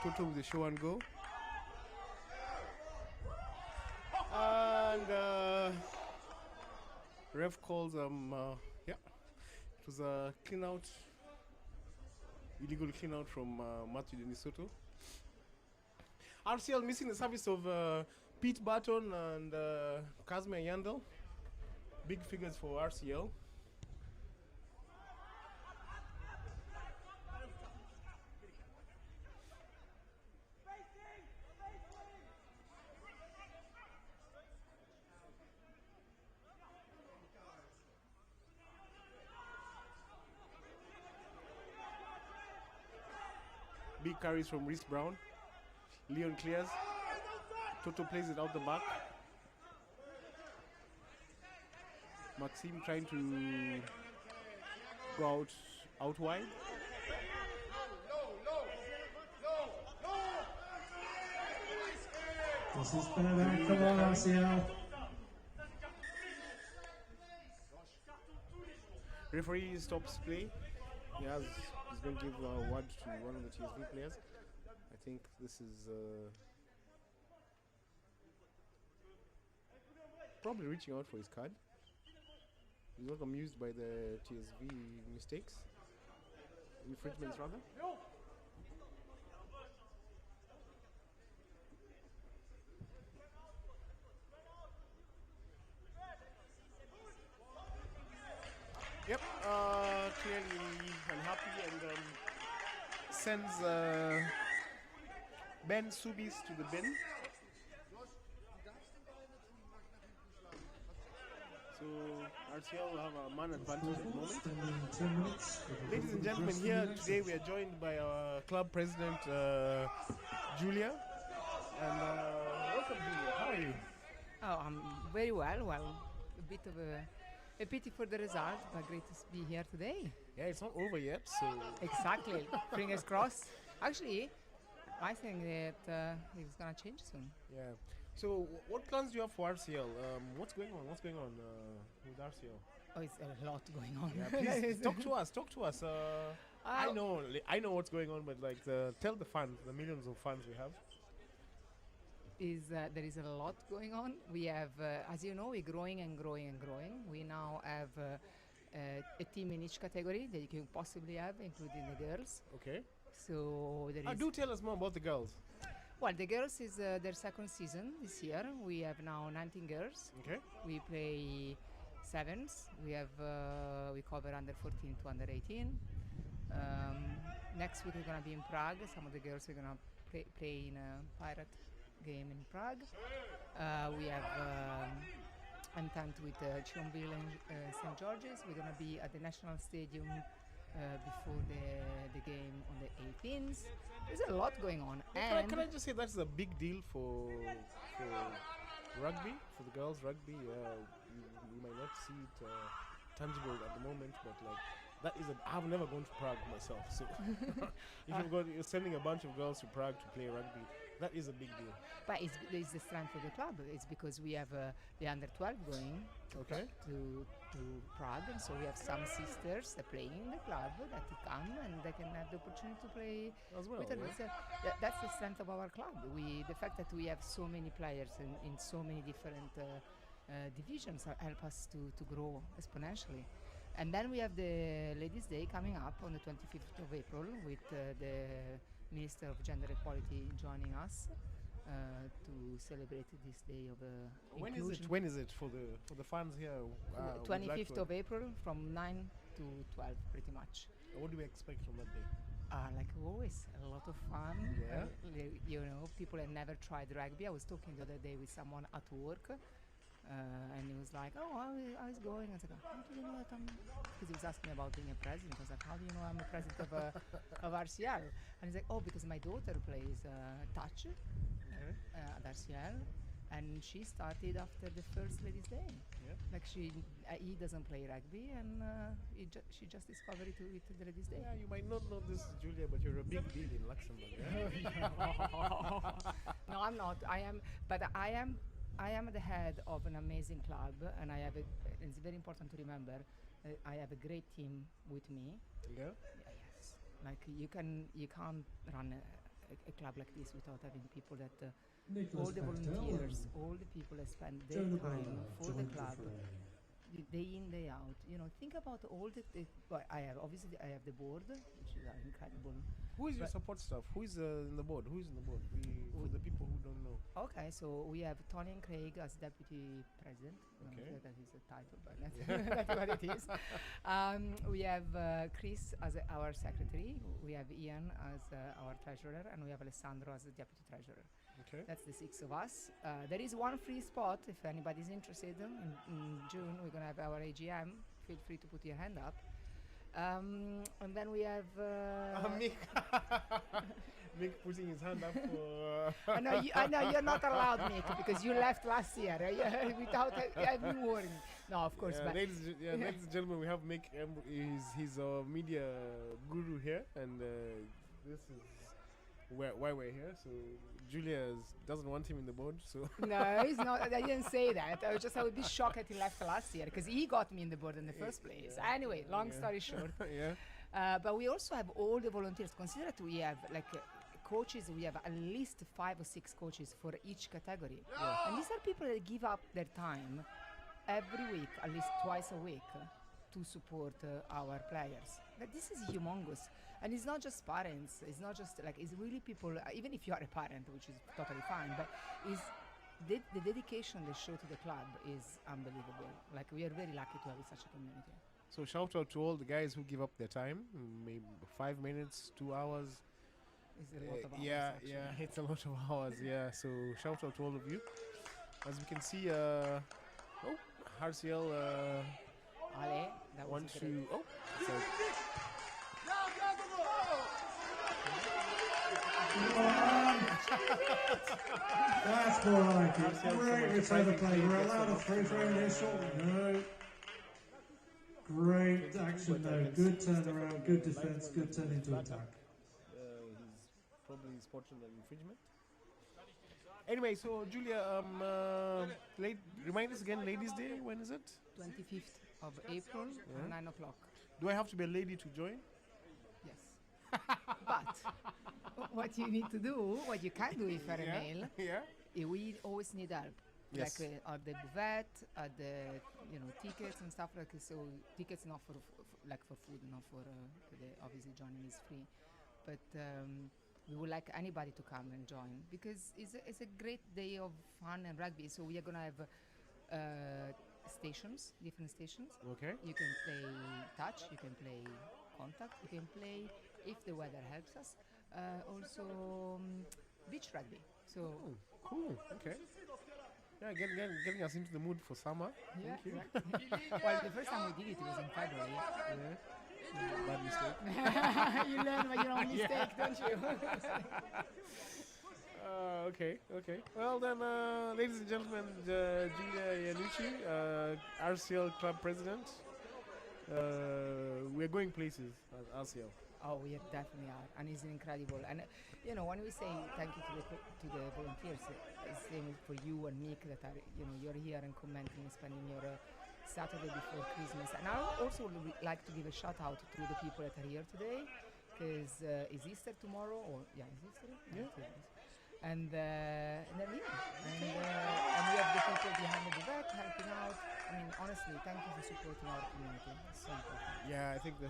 C: Toto with the show and go. And ref calls yeah, it was a clean out, illegal clean out from Matthew Denisoto. RCL missing the service of Pete Barton and Kazmir Yandel, big figures for RCL. Big carries from Reese Brown. Leon clears. Toto plays it out the back. Maxime trying to go out wide.
B: This is back. Come on, RCL.
C: Referee stops play. He's going to give a word to one of the TSV players. I think this is probably reaching out for his card. He's not amused by the TSV mistakes, infringements rather. Yep, clearly unhappy and sends Ben Subis to the bin. So RCL will have a man advantage at the moment. Ladies and gentlemen, here today we are joined by our club president Julia. And welcome, Julia. How are you?
G: Oh, I'm very well. Well, a bit of a pity for the result, but great to be here today.
C: Yeah, it's not over yet, so
G: Exactly. Fingers crossed. Actually, I think that it's gonna change soon.
C: yeah. So what plans do you have for RCL? What's going on? What's going on with RCL?
G: Oh, it's a lot going on.
C: Yeah, please talk to us. Talk to us. I know what's going on, but like, tell the fans, the millions of fans we have.
G: There is a lot going on. We have, as you know, we're growing and growing and growing. We now have a team in each category that you can possibly have, including the girls.
C: Okay.
G: So there is.
C: Do tell us more about the girls.
G: Well, the girls is their second season this year. We have now 19 girls.
C: Okay.
G: We play sevens. We have we cover under 14 to under 18. Next week we're gonna be in Prague. Some of the girls are gonna play in a pirate game in Prague. We have entente with Thionville and St. George's. We're gonna be at the National Stadium before the game on the 18th. There's a lot going on. And
C: Can I just say that's a big deal for rugby, for the girls rugby. You might not see it tangible at the moment, but like that is I've never gone to Prague myself, so if you're sending a bunch of girls to Prague to play rugby, that is a big deal.
G: But it's the strength of the club. It's because we have the under 12 going to Prague, and so we have some sisters that play in the club that come and they can have the opportunity to play
C: As well,
G: with us.
C: yeah.
G: That's the strength of our club. The fact that we have so many players in so many different divisions help us to grow exponentially. And then we have the Ladies' Day coming up on the 25th of April with the Minister of Gender Equality joining us to celebrate this day of inclusion.
C: When is it for the fans here?
G: 25th of April from 9 to 12, pretty much.
C: What do we expect from that day?
G: Like always, a lot of fun.
C: Yeah.
G: You know, people have never tried rugby. I was talking the other day with someone at work, and he was like, "Oh, how is it going?" I was like, "How do you know that I'm?" Because he was asking me about being a president. I was like, "How do you know I'm a president of RCL?" And he's like, "Oh, because my daughter plays touch at RCL, and she started after the first Ladies' Day.
C: Yeah.
G: Like he doesn't play rugby, and she just discovered it with the Ladies' Day."
C: Yeah, you might not know this, Julia, but you're a big deal in Luxembourg. Yeah?
G: No, I'm not. I am the head of an amazing club, and it's very important to remember, I have a great team with me.
C: Yeah.
G: Yes, like you can't run a club like this without having people that all the volunteers, all the people that spend their time for the club, day in, day out. Think about all well, I have the board, which is incredible.
C: Who is your
G: But-
C: support staff? Who is in the board? Who is in the board? For the people who don't know.
G: Okay, so we have Tony and Craig as deputy president.
C: Okay.
G: That is a title, but that's what it is. We have Chris as our secretary. We have Ian as our treasurer, and we have Alessandro as the deputy treasurer.
C: Okay.
G: That's the 6 of us. There is one free spot if anybody's interested. In June, we're going to have our AGM. Feel free to put your hand up. And then we have...
C: Mick. Mick putting his hand up for...
G: I know you're not allowed, Mick, because you left last year without having warning. No, of course.
C: Yeah,
G: But
C: ladies and gentlemen, we have Mick. He's a media guru here, and this is why we're here. So Julia doesn't want him in the board. So
G: no, he's not. I didn't say that. I would be shocked that he left last year because he got me in the board in the first place. Anyway, long story short.
C: yeah.
G: But we also have all the volunteers. Consider that we have coaches. We have at least 5 or 6 coaches for each category, and these are people that give up their time every week, at least twice a week, to support our players. This is humongous, and it's not just parents. It's not just it's really people. Even if you are a parent, which is totally fine, but is the dedication they show to the club is unbelievable. We are very lucky to have such a community.
C: So shout out to all the guys who give up their time, maybe 5 minutes, 2 hours.
G: It's a lot of hours,
C: yeah,
G: actually.
C: it's a lot of hours. Yeah, so shout out to all of you. As we can see, RCL
G: Ale, that was
C: wants
G: a great-
C: to. Oh, so
B: That's more like it. Great return of play. We're allowed a free throw initial. No. Great action though. Good turnaround, good defense, good turn into attack.
C: he's probably spotted an infringement. Anyway, so Julia, remind us again, Ladies' Day. When is it?
G: 25th of April at 9 o'clock.
C: Do I have to be a lady to join?
G: Yes. But what you need to do, what you can do if you're a male,
C: Yeah.
G: we always need help.
C: Yes.
G: At the buvette, at the tickets and stuff like this. So tickets not for food, not for obviously joining is free, but we would like anybody to come and join because it's a great day of fun and rugby. So we are gonna have stations, different stations.
C: Okay.
G: You can play touch, you can play contact, you can play if the weather helps us. Also beach rugby. So
C: Cool. Okay. Yeah, getting us into the mood for summer.
G: yeah,
C: Thank you.
G: exactly. Well, the first time we did it was in February.
C: Yeah. Bad mistake.
G: You learn by your own mistake, don't you?
C: Okay. Well then, ladies and gentlemen, Giulia Iannucci, RCL club president. We're going places at RCL.
G: Oh, we definitely are, and it's incredible. And when we say thank you to the volunteers, it's same for you and Mick that are you're here and commenting and spending your Saturday before Christmas. And I also would like to give a shout out to the people that are here today, because is Easter tomorrow? Is Easter?
C: Yeah.
G: it is. And they're here. And we have the people behind the back helping out. I mean, honestly, thank you for supporting our community. It's so important.
C: Yeah, I think the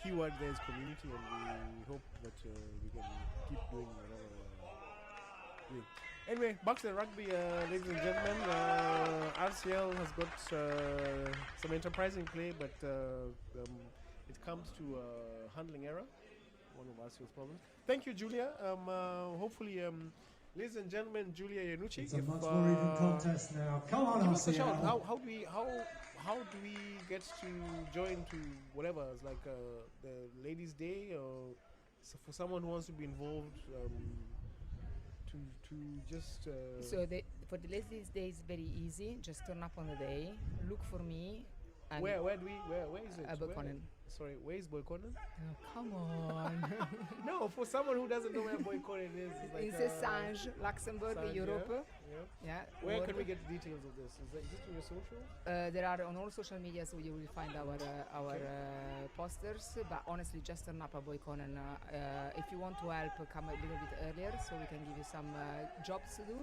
C: key word there is community, and we hope that we can keep doing whatever we're doing. Anyway, back to the rugby, ladies and gentlemen. RCL has got some enterprising play, but it comes to handling error. One of RCL's problems. Thank you, Julia. Hopefully, ladies and gentlemen, Julia Iannucci.
B: It's a much more even contest now. Come on,
C: Give us a shout.
B: RCL.
C: How do we get to join to whatever? It's like the Ladies' Day, or for someone who wants to be involved, to just.
G: So for the Ladies' Day is very easy. Just turn up on the day. Look for me. And
C: where is it?
G: Boykonnen.
C: Sorry, where is Boykonnen?
G: Oh, come on.
C: No, for someone who doesn't know where Boykonnen is, it's like
G: In Saint, Luxembourg,
C: Saint,
G: Europe.
C: Yeah.
G: Yeah.
C: Where
G: or-
C: can we get the details of this? Is it on your socials?
G: There are on all social media, so you will find our posters. But honestly, just turn up at Boykonnen. If you want to help, come a little bit earlier, so we can give you some jobs to do.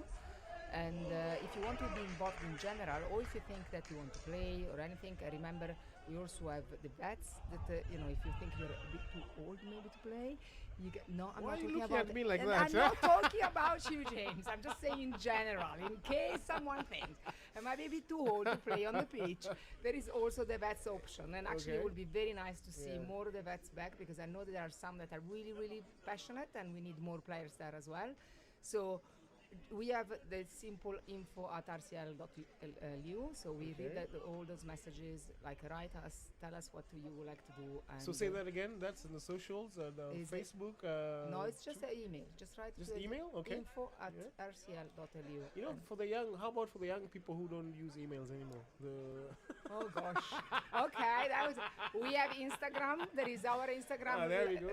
G: And if you want to be involved in general, or if you think that you want to play or anything, remember we also have the vets that you know, if you think you're a bit too old maybe to play, you get no. I'm
C: Why
G: not
C: are you
G: talking
C: looking
G: about
C: at me like
G: and
C: that?
G: I'm not talking about you, James. I'm just saying in general, in case someone thinks I might be a bit too old to play on the pitch. There is also the vets option, and actually it
C: Okay.
G: would be very nice to see
C: Yeah.
G: more of the vets back, because I know that there are some that are really, really passionate, and we need more players there as well. So we have the simple info at rcl.lu, so we read
C: Okay.
G: all those messages, like write us, tell us what you would like to do. And
C: So say that again. That's in the socials,
G: Is it-
C: Facebook.
G: No, it's just an email. Just write
C: Just
G: to
C: email? Okay.
G: info at
C: Yeah.
G: rcl.lu.
C: You know, for the young, how about for the young people who don't use emails anymore?
G: Oh gosh. Okay, that was. We have Instagram. There is our Instagram.
C: Ah, there we go,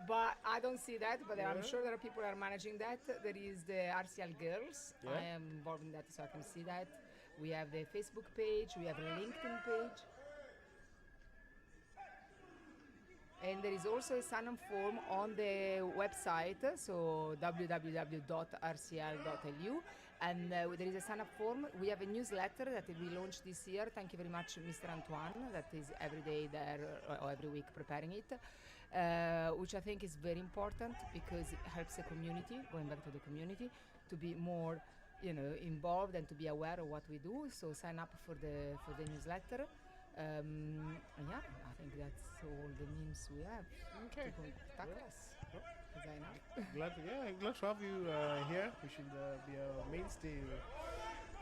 G: But I don't see that. But I'm
C: Yeah.
G: sure there are people who are managing that. There is the RCL Girls.
C: Yeah.
G: I am involved in that, so I can see that. We have the Facebook page. We have a LinkedIn page. And there is also a sign-up form on the website, so www.rcl.lu. And there is a sign-up form. We have a newsletter that we launched this year. Thank you very much, Mr. Antoine, that is every day there or every week preparing it, which I think is very important because it helps the community, going back to the community, to be more, you know, involved and to be aware of what we do. So sign up for the newsletter. And yeah, I think that's all the means we have
C: Okay.
G: to contact us. As I know.
C: glad to have you here. You should be a mainstay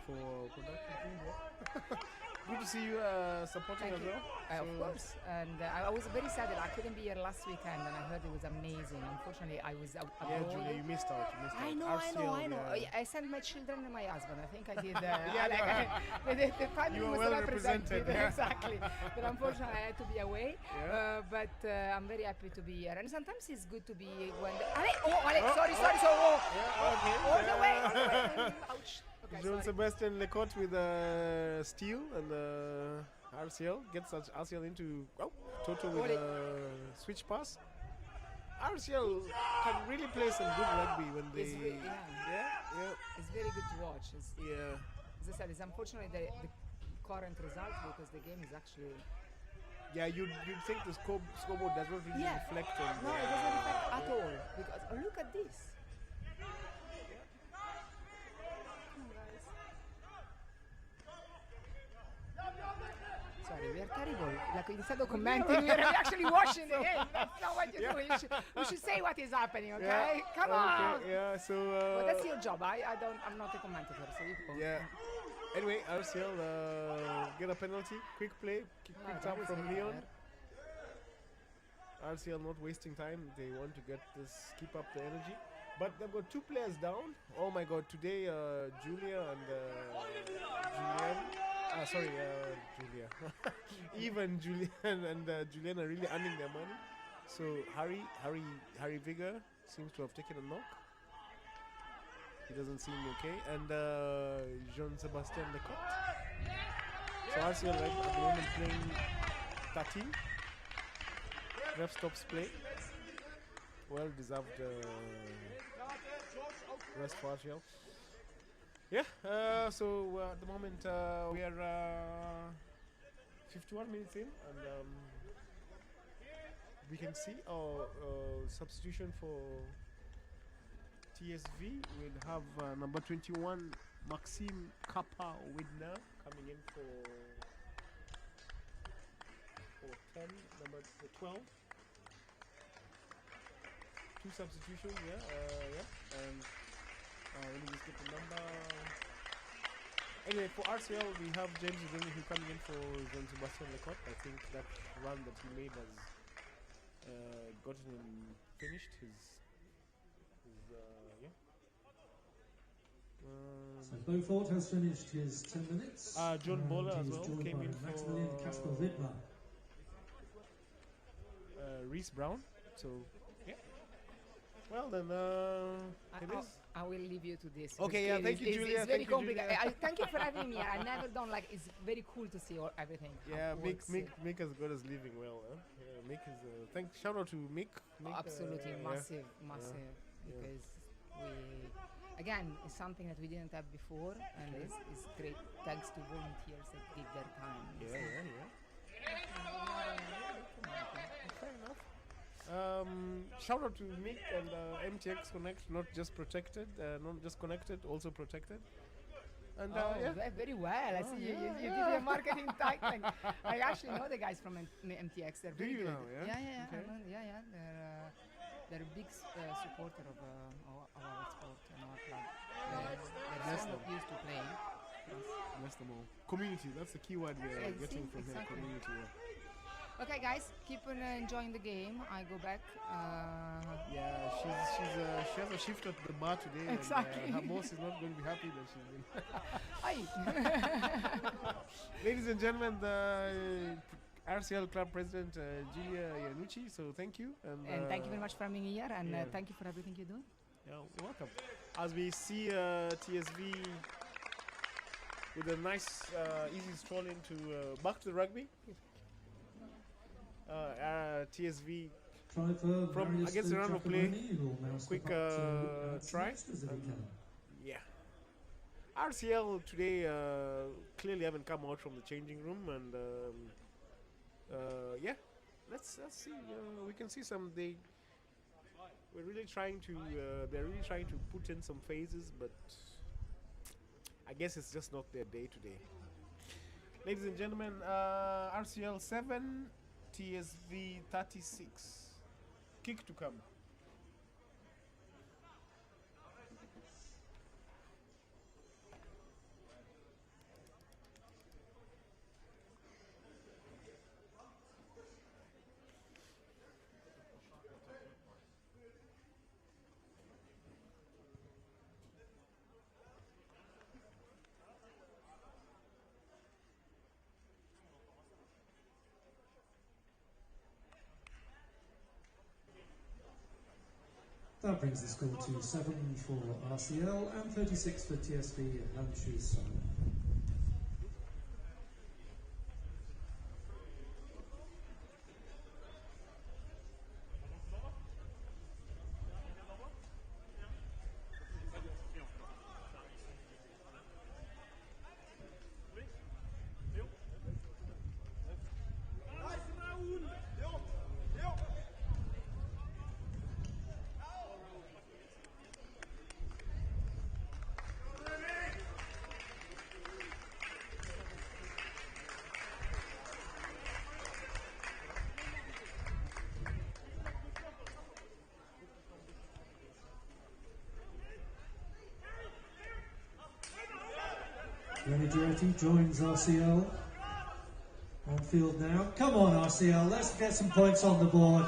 C: for production team. Good to see you supporting
G: Thank
C: as
G: you.
C: well.
G: Of
C: So-
G: course. And I was very sad that I couldn't be here last weekend, and I heard it was amazing. Unfortunately, I was
C: Yeah,
G: abroad.
C: Julia, you missed out.
G: I know.
C: RCL,
G: I sent my children and my husband. I think I did.
C: Yeah,
G: The family
C: You were
G: was
C: well
G: represented.
C: represented, yeah.
G: Exactly. But unfortunately, I had to be away.
C: Yeah.
G: But I'm very happy to be here. And sometimes it's good to be when. Sorry. So,
C: Okay.
G: all the way. Ouch. Okay,
C: John
G: sorry.
C: Sebastian Lecote with Steel and RCL gets RCL into Toto with
G: Ollie.
C: switch pass. RCL can really play some good rugby when they.
G: It's re-
C: yeah.
G: It's very good to watch.
C: Yeah.
G: As I said, it's unfortunately the current result, because the game is actually.
C: Yeah, you'd think the scoreboard does not really
G: Yeah.
C: reflect on.
G: No, it doesn't affect at all. Because look at this. Come on, guys. Sorry, we are terrible. Like, instead of commenting, we are actually watching the game. That's not what you do. We should say what is happening, okay? Come on.
C: Okay, yeah, so.
G: But that's your job. I'm not a commentator, so you go.
C: Yeah. Anyway, RCL get a penalty. Quick play. Picked
G: that
C: up
G: was
C: from
G: very
C: Leon.
G: fair.
C: RCL not wasting time. They want to get this, keep up the energy. But they've got two players down. Oh my God! Today, Julia and Julian. Julia. Even Julian and Julian are really earning their money. So Harry Vigor seems to have taken a knock. He doesn't seem okay. And Jean-Sebastien Lecote. So RCL right at the moment playing 13. Ref stops play. Well deserved rest for RCL. Yeah, so at the moment we are 51 minutes in, and we can see our substitution for TSV. We'll have number 21 Maxime Kappa Widner coming in for 10, number 12. Two substitutions, and let me just get the number. Anyway, for RCL, we have James Udoni coming in for Jean-Sebastien Lecote. I think that run that he made has gotten him finished.
B: So Beaufort has finished his 10 minutes.
C: John
B: and
C: Bola as
B: he's
C: well
B: joined
C: came
B: by
C: in
B: Maximilian
C: for
B: Casper Wittmer.
C: Reese Brown. So, yeah. Well, then, it is.
G: I will leave you to this.
C: Okay, yeah, thank you, Julia.
G: It's very
C: Thank you,
G: complicated.
C: Julia.
G: Thank you for having me. I never done it's very cool to see everything. how
C: Yeah,
G: it
C: Mick
G: works.
C: has got us living well. Yeah, Mick is. Shout out to Mick. Mick
G: Absolutely
C: yeah.
G: massive,
C: yeah.
G: because again, it's something that we didn't have before, and it's great thanks to volunteers that give their time.
C: Fair enough. Shout out to Mick and MTX Connect, not just protected, not just connected, also protected. And
G: very well. I see you did your marketing title. I actually know the guys from MTX. They're very good.
C: Know, yeah?
G: Yeah. They're a big supporter of our sport and our club. They're so used to playing.
C: Bless them all. Community, that's the key word we're getting from here.
G: Exactly.
C: Community.
G: Okay, guys, keep on enjoying the game. I go back.
C: She has a shift at the bar today.
G: Exactly.
C: And, her boss is not going to be happy that she's been.
G: Hi.
C: Ladies and gentlemen, the RCL club president Giulia Iannucci. So thank you,
G: and thank you very much for being here, and thank you for everything you do.
C: Yeah, you're welcome. As we see TSV with a nice, easy stroll into back to the rugby. TSV from against the round of play, quick try. Yeah, RCL today clearly haven't come out from the changing room, and let's see. We can see some. They're really trying to put in some phases, but I guess it's just not their day today. Ladies and gentlemen, RCL 7. TSV 36. Kick to come.
B: That brings the score to 7 for RCL and 36 for TSV Handschuhsheim. Rennie Duretti joins RCL on field now. Come on RCL, let's get some points on the board.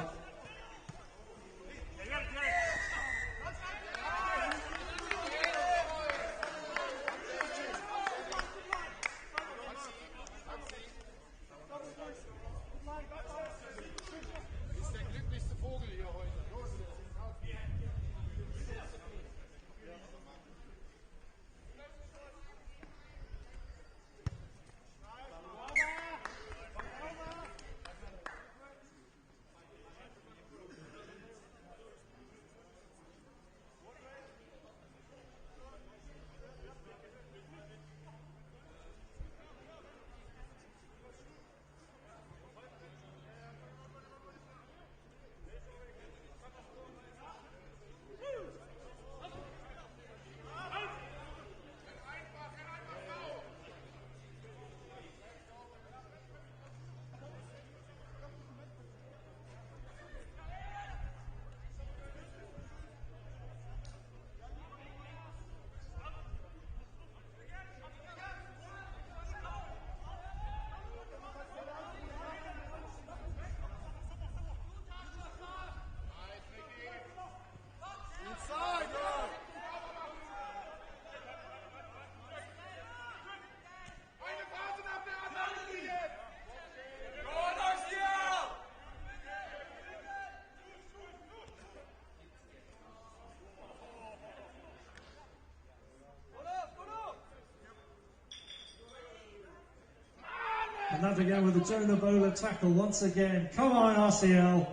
B: And that again with the Jonah Bowler tackle once again. Come on, RCL.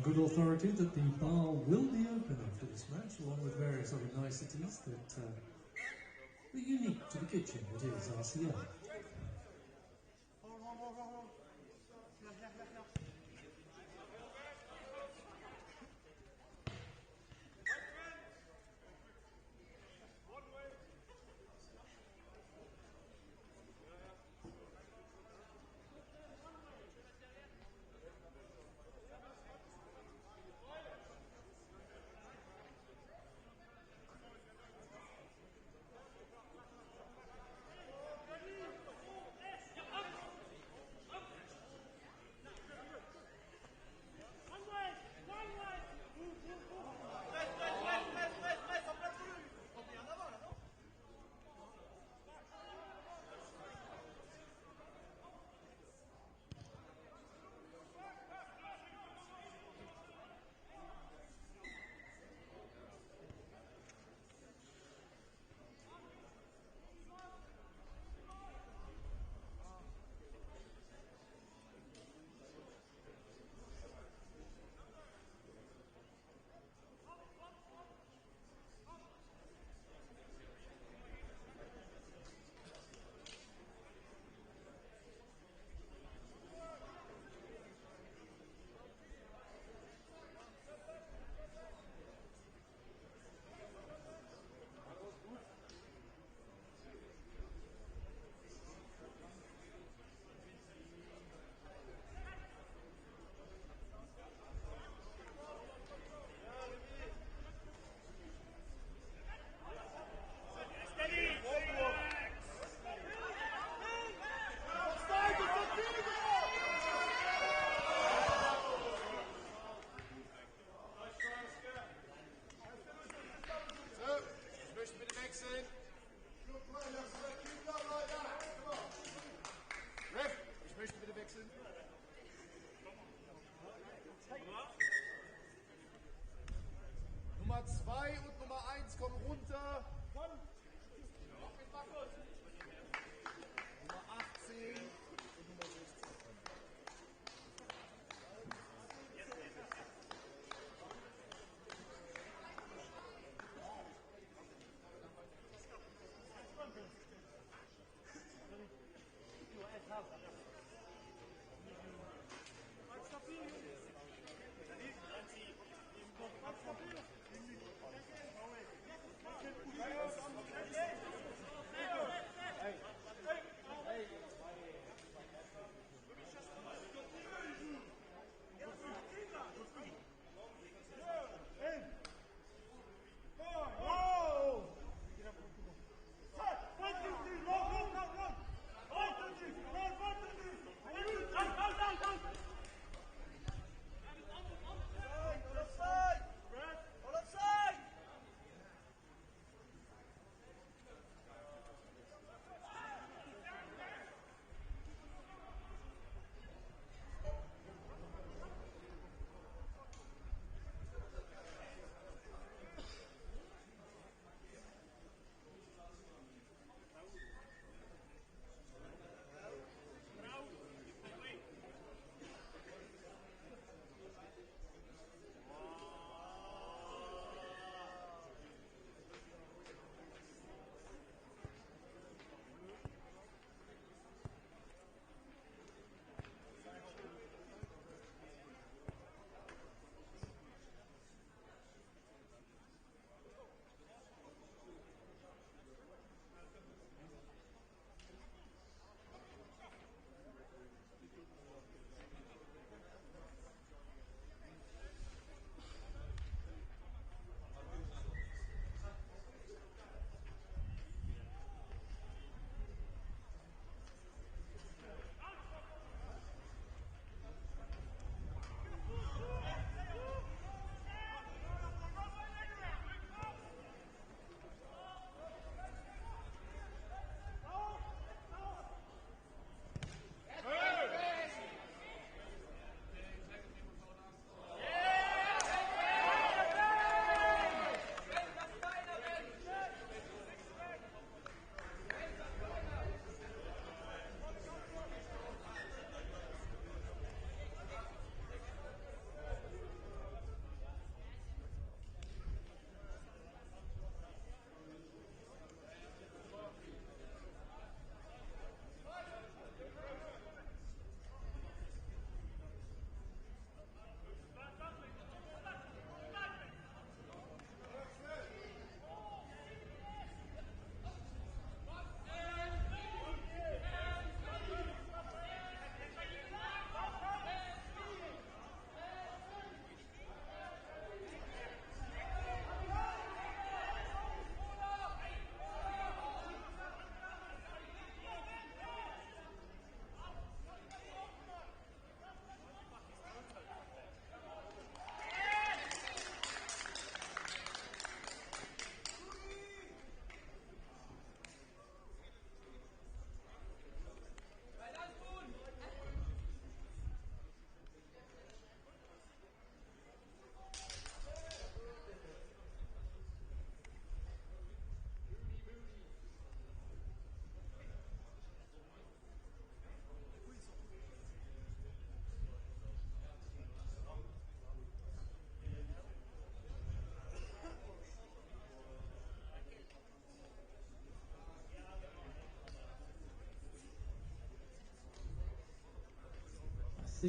B: good authority that the bar will be open after this match, along with various other niceties that are unique to the kitchen that is RCL.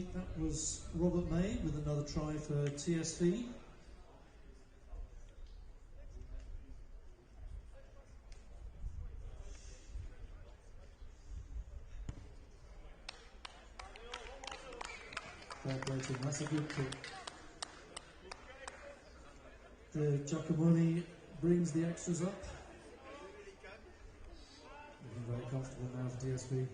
B: think that was Robert May with another try for TSV. Fair play to him, that's a good kick. The Giacomoni brings the extras up. Looking very comfortable now for TSV.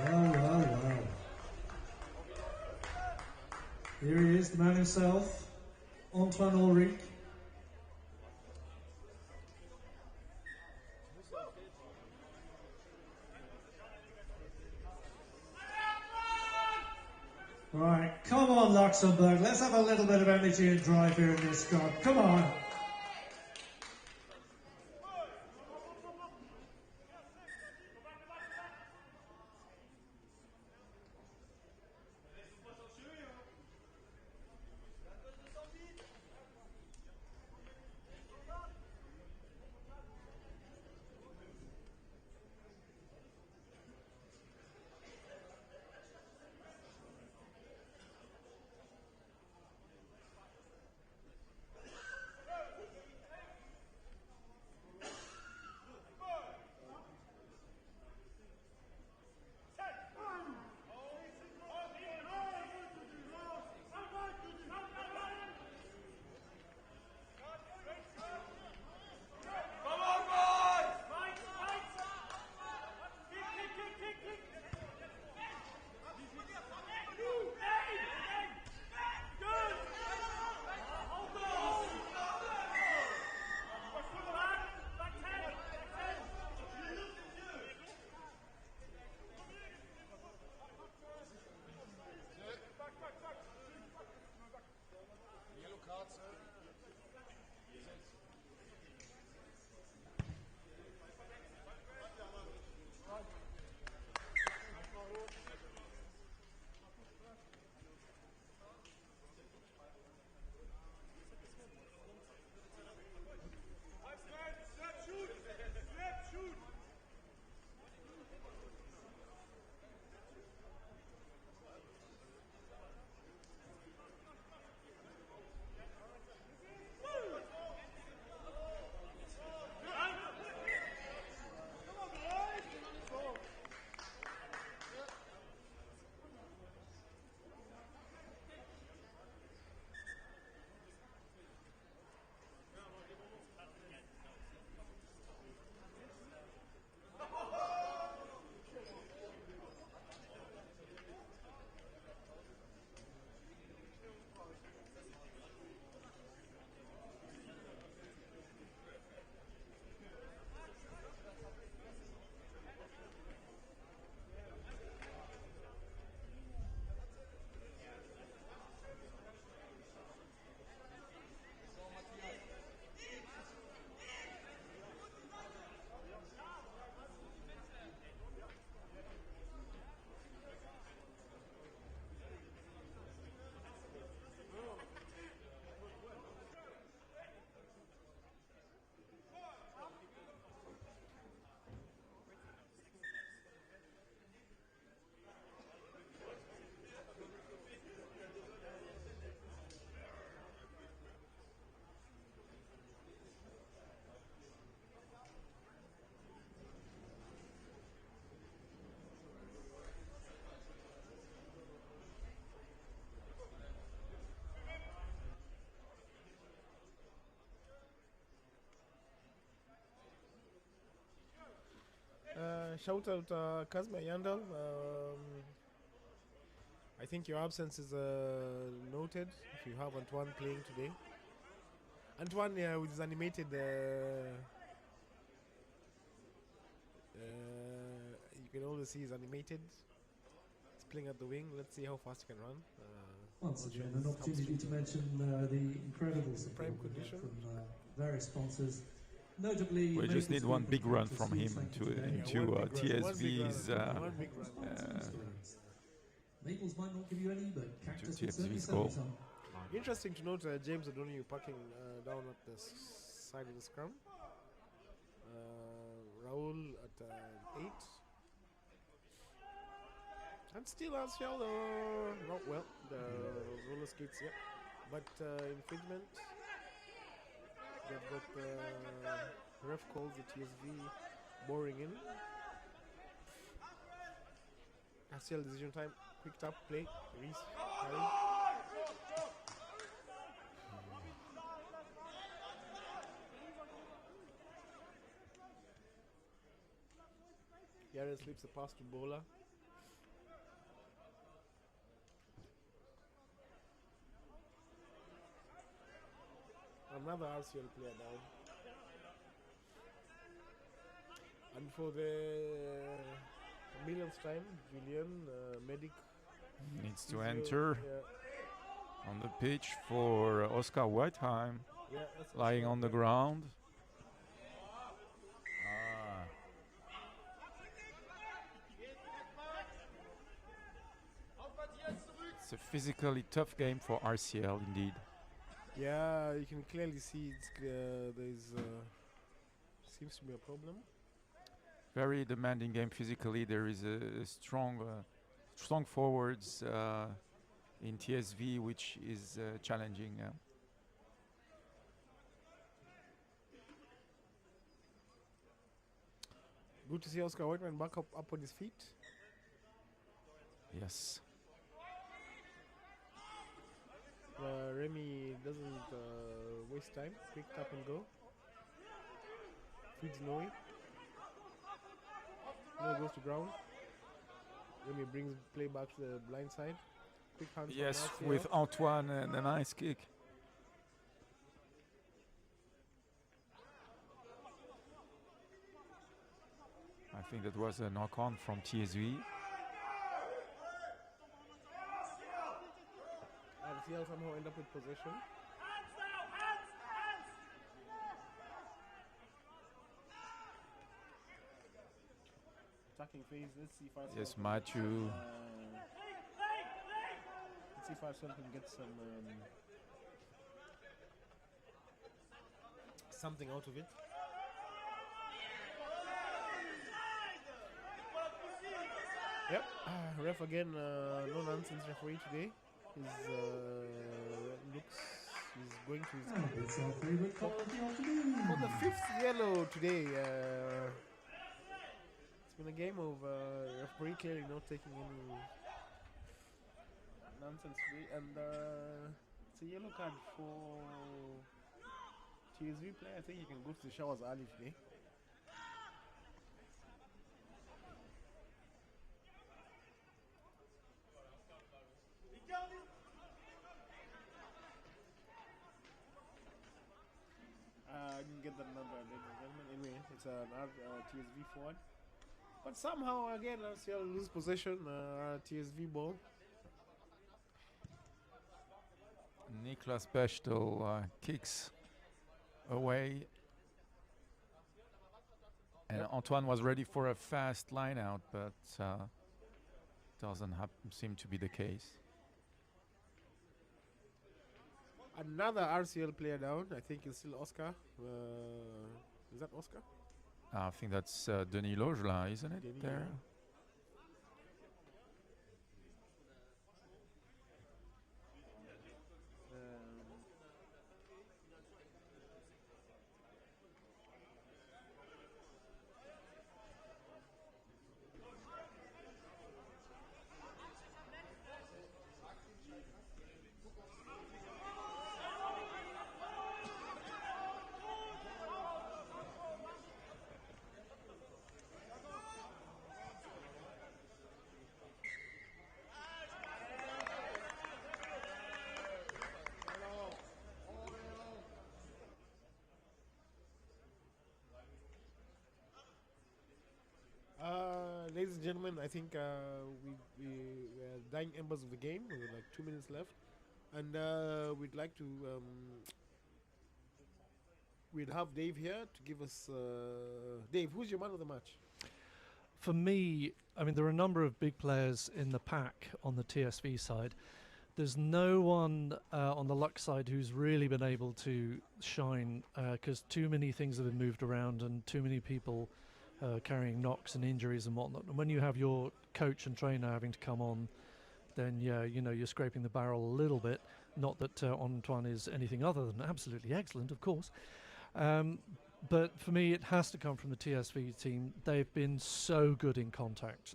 B: Wow. Here he is, the man himself, Antoine Ulrich. Right, come on Luxembourg, let's have a little bit of energy and drive here in this squad, come on.
C: Shout out Kazma Yandal. I think your absence is noted if you have Antoine playing today. Antoine with his animated you can always see he's animated. He's playing at the wing. Let's see how fast he can run.
B: Once again, an opportunity to mention the incredible support
C: prime
B: we get
C: condition.
B: from various sponsors. Notably,
D: We just need one big run from him
B: into
D: into TSV's
B: Maples might not give you any, but Cactus will
D: TSV's
B: certainly send
D: goal.
B: you some.
C: Interesting to note James Adoniyi parking down at the side of the scrum. Raul at 8. And still Arsenal, not well, the roller skates, yeah. But infringement. They've got ref calls the TSV boring in. Arsenal decision time, quick tap, play, Reese, Harry. Yaren slips a pass to Bola. Another RCL player down. And for the millionth time, Julian, medic,
D: Needs to
C: physio,
D: enter
C: yeah,
D: on the pitch for Oscar Whiteheim,
C: yeah, that's
D: lying on the ground. It's a physically tough game for RCL indeed.
C: Yeah, you can clearly see it's, there's seems to be a problem.
D: Very demanding game physically. There is a strong forwards in TSV, which is challenging.
C: Good to see Oscar Whiteman back up on his feet.
D: Yes.
C: Remy doesn't waste time. Quick tap and go. Feeds Noe. Noe goes to ground. Remy brings play back to the blind side. Quick hands.
D: Yes,
C: from
D: with Antoine and a nice kick. I think that was a knock-on from TSV.
C: RCL somehow end up with possession. Attacking phase. Let's see if RCL
D: Yes,
C: can
D: Matthew.
C: let's see if RCL can get some something out of it. Yep, ref again, no nonsense referee today. He's going to his
B: It's our favourite call of the afternoon.
C: for the 5th yellow today. It's been a game of referee clearly not taking any nonsense today, and it's a yellow card for TSV player. I think he can go to the showers early today. I didn't get that number, ladies and gentlemen. Anyway, it's an TSV forward. But somehow, again, RCL lose possession. TSV ball.
D: Niklas Bechtel kicks away. And Antoine was ready for a fast line out, but doesn't seem to be the case.
C: Another RCL player down. I think it's still Oscar. Is that Oscar?
D: I think that's Denis Logelin, isn't it?
C: Denis,
D: There.
C: yeah. ladies and gentlemen, I think we're dying embers of the game. We're like 2 minutes left, and we'd like to we'd have Dave here to give us. Dave, who's your man of the match?
F: For me, I mean, there are a number of big players in the pack on the TSV side. There's no one on the Lux side who's really been able to shine because too many things have been moved around and too many people carrying knocks and injuries and whatnot. And when you have your coach and trainer having to come on, then yeah, you know, you're scraping the barrel a little bit. Not that Antoine is anything other than absolutely excellent, of course. But for me, it has to come from the TSV team. They've been so good in contact.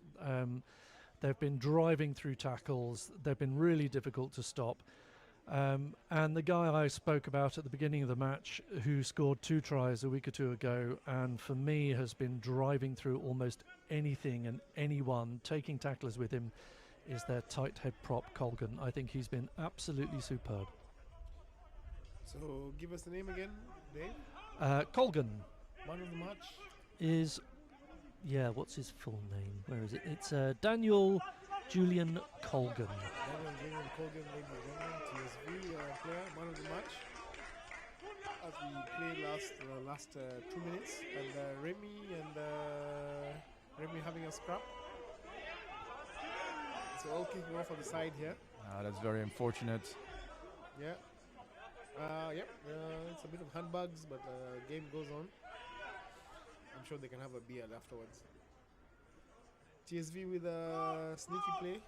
F: They've been driving through tackles. They've been really difficult to stop. And the guy I spoke about at the beginning of the match, who scored 2 tries a week or 2 ago, and for me has been driving through almost anything and anyone, taking tacklers with him, is their tight head prop, Colgan. I think he's been absolutely superb.
C: So give us the name again, Dave.
F: Colgan
C: Man of the match.
F: is, yeah, what's his full name? Where is it? It's Daniel Julian Colgan.
C: Daniel Colgan, ladies and gentlemen, TSV player, man of the match. As we play last 2 minutes, and Remy having a scrap. So all kicking off on the side here.
D: That's very unfortunate.
C: Yeah. It's a bit of handbags, but game goes on. I'm sure they can have a beer afterwards. TSV with a sneaky play.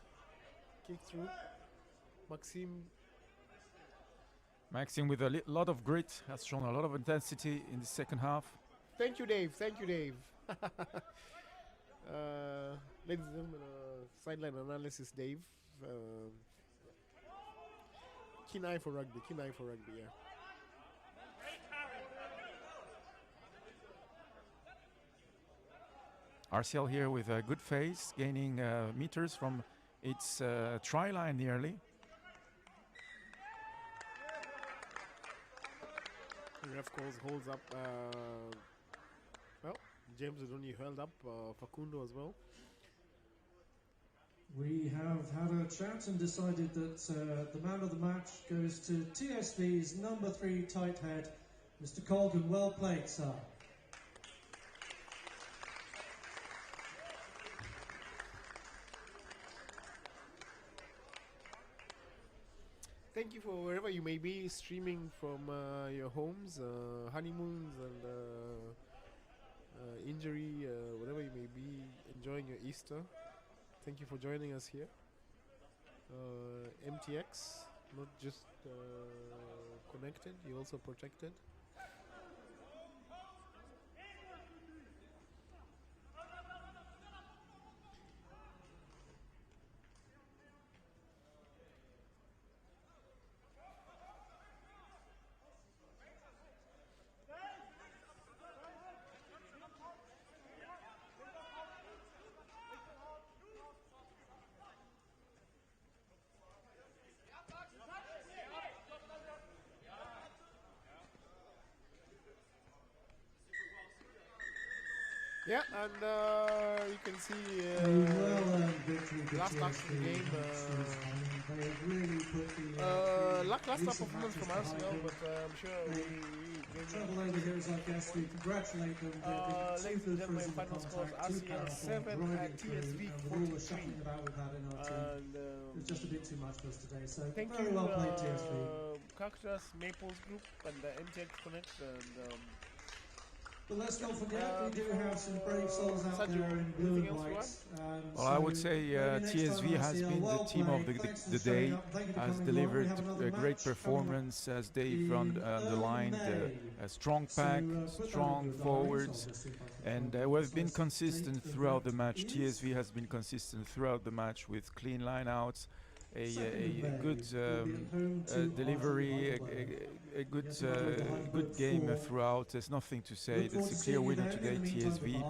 C: Kick through.
D: Maxime with a lot of grit has shown a lot of intensity in the second half.
C: Thank you, Dave. Thank you, Dave. Ladies and gentlemen, sideline analysis, Dave. Keen eye for rugby, yeah.
D: RCL here with a good face, gaining meters from its try line nearly.
C: The ref holds up. James has only held up Facundo as well.
B: We have had a chat and decided that the man of the match goes to TSV's number 3 tight head, Mr. Colgan. Well played, sir.
C: Thank you for wherever you may be streaming from your homes, honeymoons and injury, whatever you may be enjoying your Easter. Thank you for joining us here. MTX, not just connected, you're also protected. Yeah, and you can see last match of the game. Lackluster performance from RCL, but I'm sure we
B: travel over here as our guests. We congratulate them.
C: Ladies and gentlemen, final scores: RCL 7 at TSV 43.
B: It's just a bit too much for us today. So
C: thank
B: very
C: you,
B: well played, TSV.
C: Cactus, Maples Group, and MTX Connect, and.
B: But let's not forget, we do have some brave souls out there in blue and white.
D: Well, I would say TSV has been the team of the day, has delivered a great performance, as Dave underlined, a strong pack, strong forwards, and we've been consistent throughout the match. TSV has been consistent throughout the match with clean line-outs, a good delivery, a good game throughout. There's nothing to say. That's a clear winner today, TSV,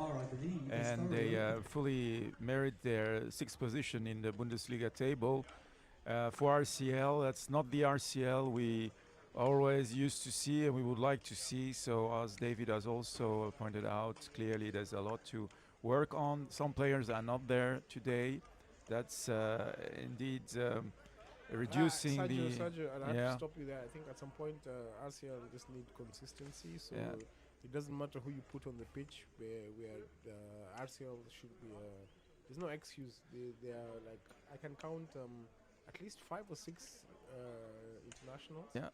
D: and they fully merit their 6th position in the Bundesliga table. For RCL, that's not the RCL we always used to see and we would like to see. So as David has also pointed out, clearly there's a lot to work on. Some players are not there today. That's indeed reducing
C: Sergio, I'll have
D: yeah.
C: to stop you there. I think at some point RCL just need consistency. So
D: Yeah.
C: it doesn't matter who you put on the pitch. Where RCL should be. There's no excuse. They are like, I can count at least 5 or 6 internationals.
D: Yeah.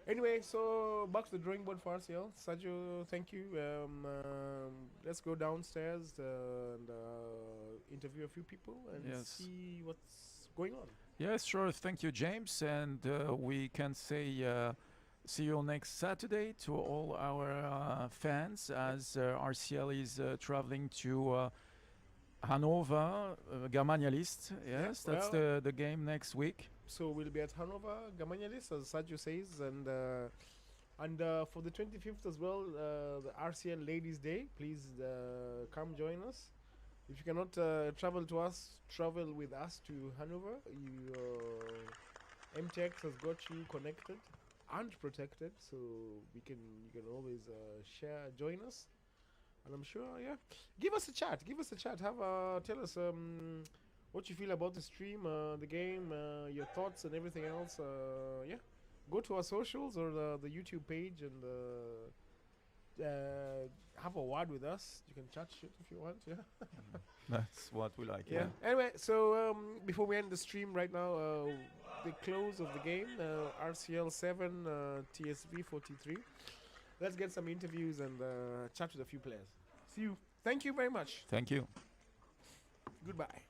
C: Anyway, so back to the drawing board for RCL. Sergio, thank you. Let's go downstairs and interview a few people and
D: Yes.
C: see what's going on.
D: Yes, sure. Thank you, James. And we can say see you next Saturday to all our fans as RCL is traveling to Hanover, Germanialist. Yes,
C: Yeah,
D: that's
C: well,
D: the game next week.
C: So we'll be at Hanover, Germanialist, as Sergio says, and for the 25th as well, the RCL Ladies' Day. Please come join us. If you cannot travel to us, travel with us to Hanover. MTX has got you connected and protected, so you can always join us. And I'm sure, yeah. Give us a chat. Tell us what you feel about the stream, the game, your thoughts and everything else. Yeah. Go to our socials or the YouTube page and have a word with us. You can chat shit if you want. Yeah.
D: That's what we like.
C: Yeah. Anyway, so before we end the stream right now, the close of the game, RCL 7, TSV 43. Let's get some interviews and chat with a few players. See you. Thank you very much.
D: Thank you.
C: Goodbye.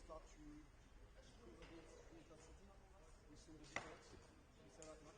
H: start to improve a bit the intensity. We've seen the results. We said that not